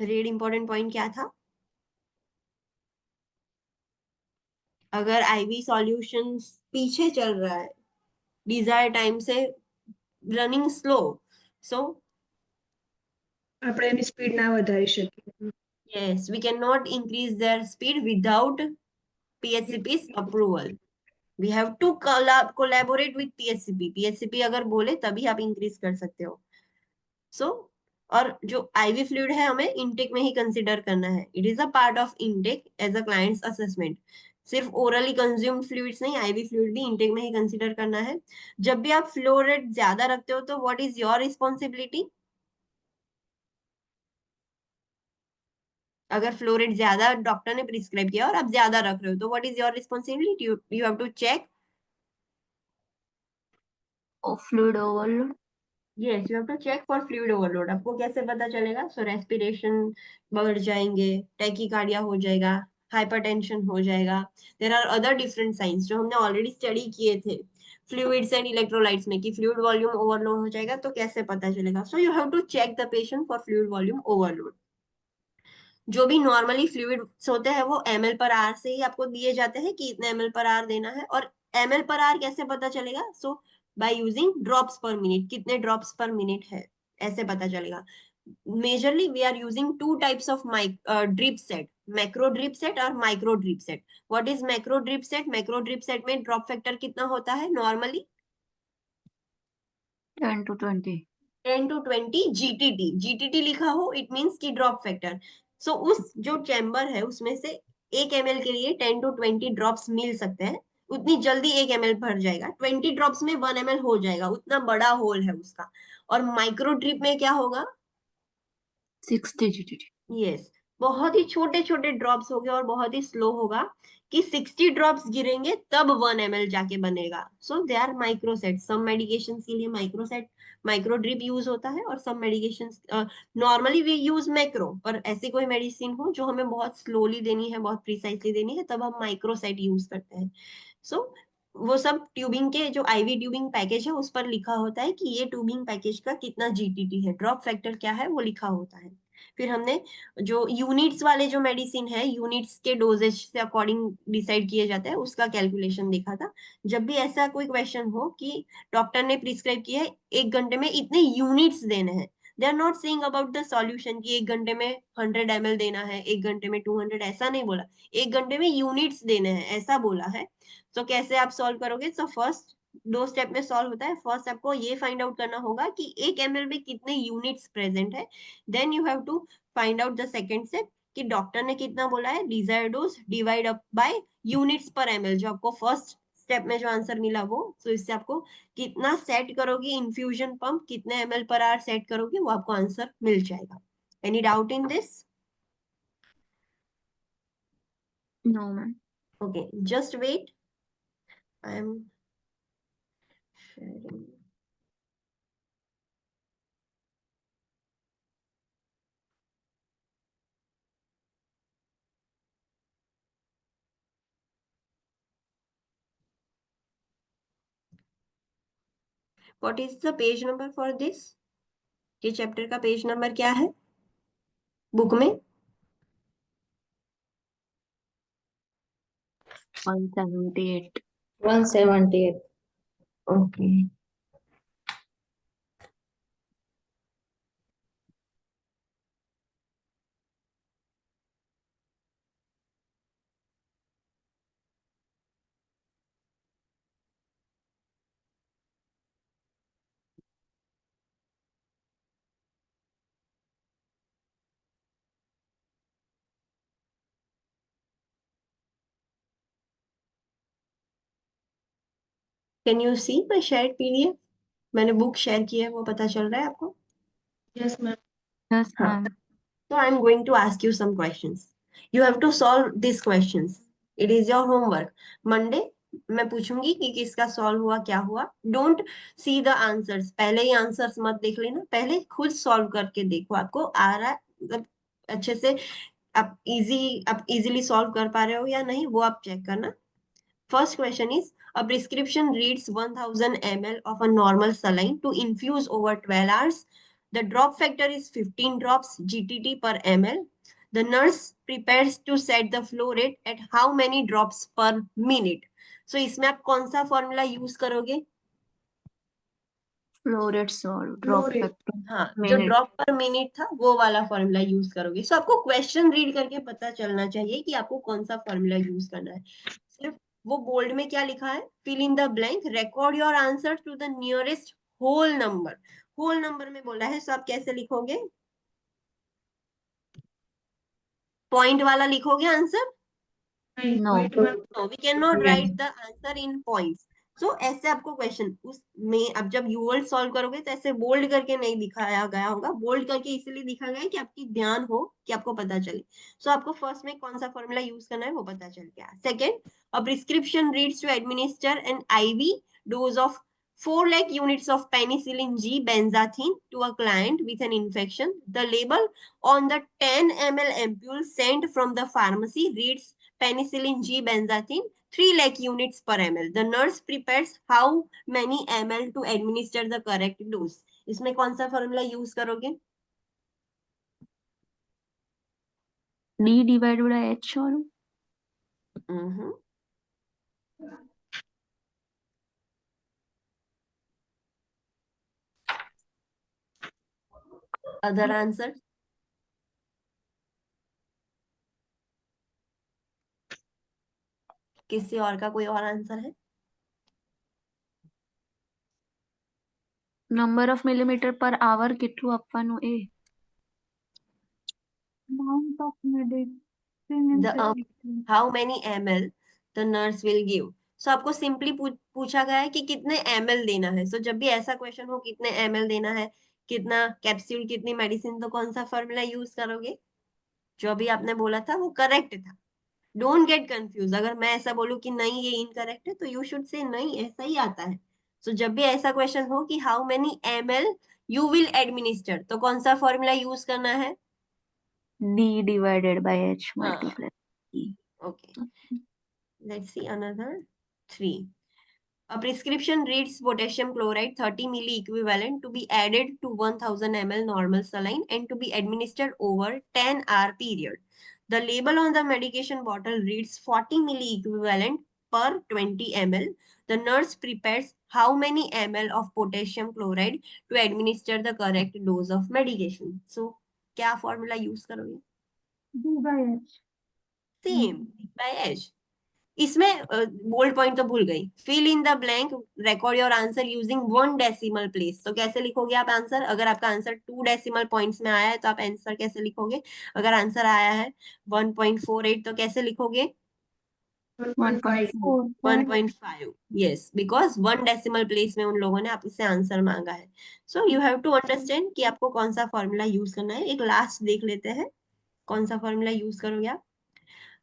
Red important point क्या था? अगर आईवी सॉल्यूशन पीछे चल रहा है डिजायर टाइम से, रनिंग स्लो, सो આપણે એની સ્પીડ ના વધારી શકીએ yes, we cannot increase their speed without PHCP's approval. We have to collaborate with PHCP. PHCP अगर बोले तभी आप इंक्रीज कर सकते हो। सो और जो आईवी फ्लूइड है हमें इनटेक में ही कंसिडर करना है, it is a part of intake as a client's assessment. सिर्फ ओरली कंज्यूम्ड फ्लूइड्स नहीं, आईवी फ्लूइड भी इनटेक में ही कंसिडर करना है। जब भी आप फ्लो रेट ज्यादा रखते हो तो व्हाट इज योर रिस्पॉन्सिबिलिटी? अगर फ्लो रेट ज्यादा डॉक्टर ने प्रिस्क्राइब किया और आप ज्यादा रख रहे हो तो what is your responsibility? You have to check. Fluid overload. Yes, you have to check for fluid overload. आपको कैसे पता चलेगा? सो रेस्पिरेशन बढ़ जाएंगे, टैकीकार्डिया हो जाएगा, हाइपरटेंशन हो जाएगा। There are other different signs जो हमने ऑलरेडी स्टडी किए थे फ्लूइड्स एंड इलेक्ट्रोलाइट्स में, कि फ्लूइड वॉल्यूम ओवरलोड हो जाएगा, तो कैसे पता चलेगा? So you have to check the patient for fluid volume overload. जो भी नॉर्मली फ्लूइड्स होते हैं वो ml पर आर से ही आपको दिए जाते हैं कि इतने ml पर आर देना है। और ml पर आर कैसे पता चलेगा? So by using drops per minute, कितने ड्रॉप्स पर मिनट है ऐसे पता चलेगा। Majorly we are using two types of drip set, macro drip set और micro drip set. What is macro drip set? Macro drip set में ड्रॉप फैक्टर कितना होता है normally? 10 to 20। 10 to 20 GTT। GTT लिखा हो इट मींस की ड्रॉप फैक्टर। सो उस जो चैम्बर है उसमें से 1 ml के लिए 10 to 20 ड्रॉप्स मिल सकते हैं। उतनी जल्दी 1 ml भर जाएगा, 20 ड्रॉप्स में 1 ml हो जाएगा, उतना बड़ा होल है उसका। और माइक्रो ड्रिप में क्या होगा? 60 GTT। यस, बहुत ही छोटे छोटे ड्रॉप्स होंगे और बहुत ही स्लो होगा, कि 60 ड्रॉप्स गिरेंगे तब 1 ml जाके बनेगा। सो दे आर माइक्रोसेट। सम मेडिकेशन के लिए माइक्रोसेट, माइक्रो ड्रिप यूज होता है, और सब medication normally we use macro. पर ऐसी कोई मेडिसिन हो जो हमें बहुत स्लोली देनी है, बहुत प्रिसाइसली देनी है, तब हम माइक्रोसेट यूज करते हैं। सो वो सब ट्यूबिंग के जो आईवी ट्यूबिंग पैकेज है उस पर लिखा होता है कि ये ट्यूबिंग पैकेज का कितना जीटीटी है, ड्रॉप फैक्टर क्या है वो लिखा होता है। फिर हमने जो यूनिट्स वाले जो मेडिसिन है, यूनिट्स के डोजेज से अकॉर्डिंग डिसाइड किए जाते हैं, उसका कैलकुलेशन देखा था। जब भी ऐसा कोई क्वेश्चन हो कि डॉक्टर ने प्रिस्क्राइब किया है 1 घंटे में इतने यूनिट्स देने हैं, they are not saying about the solution कि 1 घंटे में 100 ml देना है, 1 घंटे में 200, ऐसा नहीं बोला। 1 घंटे में यूनिट्स देने हैं ऐसा बोला है। तो कैसे आप सॉल्व करोगे? सो फर्स्ट 2 स्टेप में सॉल्व होता है। फर्स्ट आपको ये फाइंड आउट करना होगा कि 1 ml में कितने यूनिट्स प्रेजेंट है। Then you have to find out the second step कि डॉक्टर ने कितना बोला है, desired dose divide up by units per ml, जो आपको फर्स्ट स्टेप में जो आंसर मिला वो। तो इससे आपको कितना सेट करोगे इन्फ्यूजन पंप, कितने ml पर आवर सेट करोगे, वो आपको आंसर मिल जाएगा। Any doubt in this? No, man। Okay, just wait, I am sharing. What is the page number for this? ये चैप्टर का पेज नंबर क्या है बुक में? 178. 178. Okay, can you see my shared PDF? मैंने बुक शेयर की है, वो पता चल रहा है आपको? Yes ma'am. यस हाँ, ma'am. so I'm going to ask you some questions. You have to solve these questions. It is your homework. Monday मैं पूछूंगी कि किसका सॉल्व हुआ, क्या हुआ. डोंट सी द आंसर्स, पहले ही आंसर्स मत देख लेना, पहले खुद सॉल्व करके देखो आपको आ रहा है, मतलब अच्छे से आप इजीली सॉल्व कर पा रहे हो या नहीं, वो आप चेक करना. First question is, a prescription reads 1000 ml of a normal saline to infuse over 12 hours. The drop factor is 15 drops GTT per ml. The nurse prepares to set the flow rate at how many drops per minute? So इसमें आप कौन सा फॉर्मूला यूज करोगे? Flow rate solve. Flow Drop rate. factor. हाँ, जो Minute. ड्रॉप पर मिनट था वो वाला फॉर्मूला यूज करोगे. सो आपको क्वेश्चन रीड करके पता चलना चाहिए कि आपको कौन सा फॉर्मूला यूज करना है. सिर्फ वो बोल्ड में क्या लिखा है, fill in the blank, record your answer to the nearest whole number. Whole number में बोला है, सो आप कैसे लिखोगे? पॉइंट वाला लिखोगे आंसर? नहीं, No. wait ma'am. No, we can not Yes. Write the answer in points. So ऐसे आपको क्वेश्चन उसमें अब जब यूवर्ड सॉल्व करोगे तो ऐसे बोल्ड करके नहीं दिखाया गया होगा. बोल्ड करके इसलिए दिखा गया है कि आपकी ध्यान हो, कि आपको पता चले. सो आपको फर्स्ट में कौन सा फॉर्मूला यूज करना है वो पता चल गया. Second, a prescription reads to administer an IV dose of 4 lakh units of penicillin G benzathine to a client with an infection. The label on the 10 ml ampule sent from the pharmacy reads penicillin G benzathine 3 lakh units per ml. The nurse prepares how many ml to administer the correct dose. इसमें कौन सा फॉर्मूला यूज करोगे? D divided by H or other answer? किसी और का कोई और आंसर है? number of millimeter per hour કેટલું આપવાનું એ? Amount of medicine in The the how many ml the nurse will give. So आपको सिंपली पूछा गया है कि कितने ml देना है. So जब भी ऐसा क्वेश्चन हो कितने ml देना है, कितना कैप्सूल, कितनी मेडिसिन, तो कौन सा फॉर्मूला यूज करोगे? जो अभी आपने बोला था वो करेक्ट था. Don't get confuse. अगर मैं ऐसा बोलूं कि नहीं ये इनकरेक्ट है तो यू शुड से नहीं, ऐसा ही आता है. सो जब भी ऐसा क्वेश्चन हो कि how many ml you will administer, तो कौन सा फॉर्मूला यूज करना है? D divided by H हाँ, multiplied by E. okay. Let's see another 3. A prescription reads potassium chloride 30 milli equivalent to be added to 1000 ml normal saline and to be administered over 10-hour period. The label on the medication bottle reads 40 milli equivalent per 20 ml. The nurse prepares how many ml of potassium chloride to administer the correct dose of medication. So, क्या फॉर्मूला यूज करोगे? D by H. Same, by H. इसमें बोल्ड पॉइंट तो भूल गई. Fill in the blank, record your answer using 1 decimal place. तो कैसे लिखोगे आप आंसर? अगर आपका आंसर 2 डेसिमल पॉइंट्स में आया है तो आप आंसर कैसे लिखोगे? अगर आंसर आया है 1.48 तो कैसे लिखोगे? 1.5। 1.5. यस, बिकॉज 1 डेसिमल प्लेस में उन लोगों ने आपसे आंसर मांगा है. So you have to understand कि आपको कौन सा फॉर्मूला यूज करना है. एक लास्ट देख लेते हैं कौन सा फॉर्मूला यूज करोगे आप.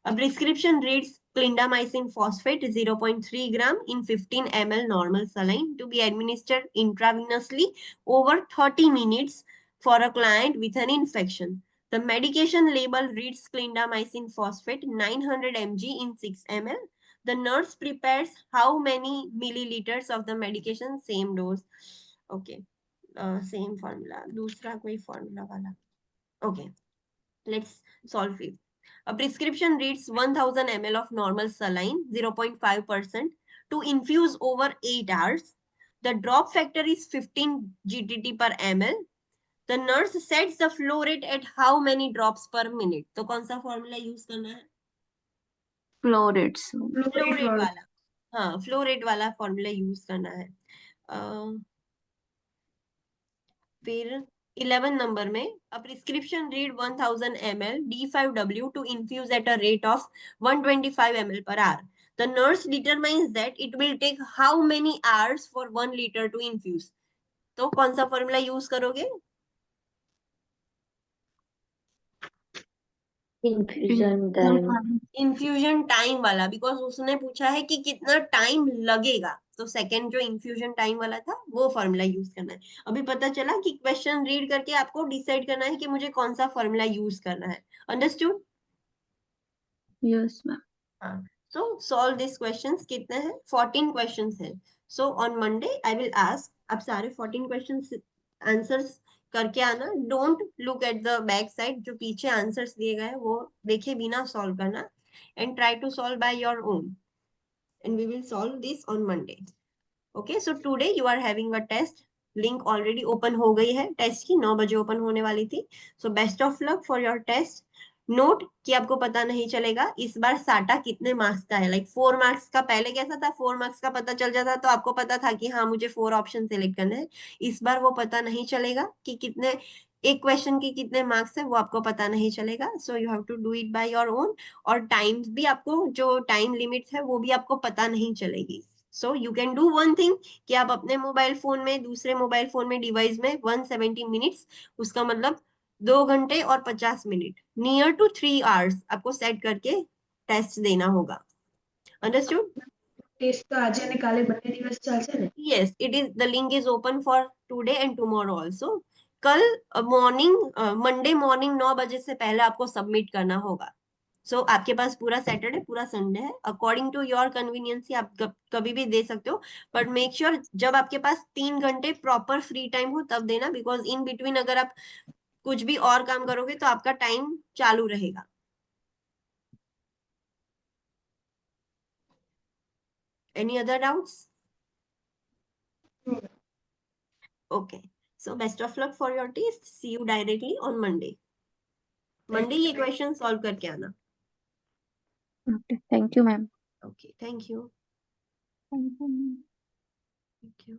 A prescription reads clindamycin phosphate 0.3 gram in 15 ml normal saline to be administered intravenously over 30 minutes for a client with an infection. The medication label reads clindamycin phosphate 900 mg in 6 ml. The nurse prepares how many milliliters of the medication? Same dose. Okay. Same formula. दूसरा कोई formula वाला. Okay. Let's solve it. A prescription reads 1000 ml of normal saline, 0.5%, to infuse over 8 hours. The drop factor is 15 GTT per ml. The nurse sets the flow rate at how many drops per minute? तो कौन सा फॉर्मूला यूज करना है? Flow rates. फ्लो रेट वाला. हाँ, फ्लो रेट वाला फॉर्मूला यूज करना है. फिर 11 नंबर में a prescription read 1000 ml D5W to infuse at a rate of 125 ml per hour. The nurse determines that it will take how many hours for 1 liter to infuse. तो कौन सा फॉर्मूला यूज करोगे? Infusion time. इन्फ्यूजन टाइम वाला, बिकॉज उसने पूछा है कि कितना टाइम लगेगा, तो सेकंड जो इन्फ्यूजन टाइम वाला था वो फॉर्मूला यूज करना है. अभी पता चला कि क्वेश्चन रीड करके आपको डिसाइड करना है कि मुझे कौन सा फॉर्मूला यूज करना है. अंडरस्टूड? Yes, ma'am. हाँ. सो सॉल्व दिस क्वेश्चंस. कितने हैं? 14 क्वेश्चंस हैं. So on Monday I will ask, आप सारे 14 क्वेश्चंस आंसर्स करके आना. Don't look at the back side, जो पीछे आंसर्स दिए गए हैं वो देखे बिना सॉल्व करना, and try to solve by your own, and we will solve this on Monday. Okay, so today you are having a test. Link already open हो गई है टेस्ट की, 9 बजे ओपन होने वाली थी. So best of luck for your test. Note कि आपको पता नहीं चलेगा इस बार साटा कितने मार्क्स का है. लाइक 4 मार्क्स का पहले कैसा था, 4 मार्क्स का पता चल जाता तो आपको पता था कि हाँ मुझे 4 ऑप्शन सिलेक्ट करने हैं. इस बार वो पता नहीं चलेगा कि कितने, एक क्वेश्चन के कितने मार्क्स है वो आपको पता नहीं चलेगा. So you have to do it by your own. और टाइम भी आपको, जो टाइम लिमिट है वो भी आपको पता नहीं चलेगी. सो you can do one thing कि आप अपने मोबाइल फोन में, दूसरे मोबाइल फोन में, डिवाइस में 170 मिनट्स, उसका मतलब 2 घंटे और 50 मिनट, नियर टू 3 आवर्स आपको सेट करके टेस्ट देना होगा. अंडरस्टूड? ટેસ્ટ તો આજે અને કાલે બંને દિવસ ચાલશે ને? Yes, it is. The link is open for today and tomorrow also. कल मॉर्निंग, मंडे मॉर्निंग 9 बजे से पहले आपको सबमिट करना होगा. सो आपके पास पूरा सैटरडे, पूरा संडे है. अकॉर्डिंग टू योर कन्वीनियंस आप कभी भी दे सकते हो, बट मेक श्योर जब आपके पास 3 घंटे प्रॉपर फ्री टाइम हो तब देना, बिकॉज इन बिटवीन अगर आप कुछ भी और काम करोगे तो आपका टाइम चालू रहेगा. Any other doubts? Okay, so best of luck for your test. See you directly on Monday. Monday ये क्वेश्चन सॉल्व करके आना. Okay. Thank you, ma'am. Okay, thank you. Thank you. Thank you.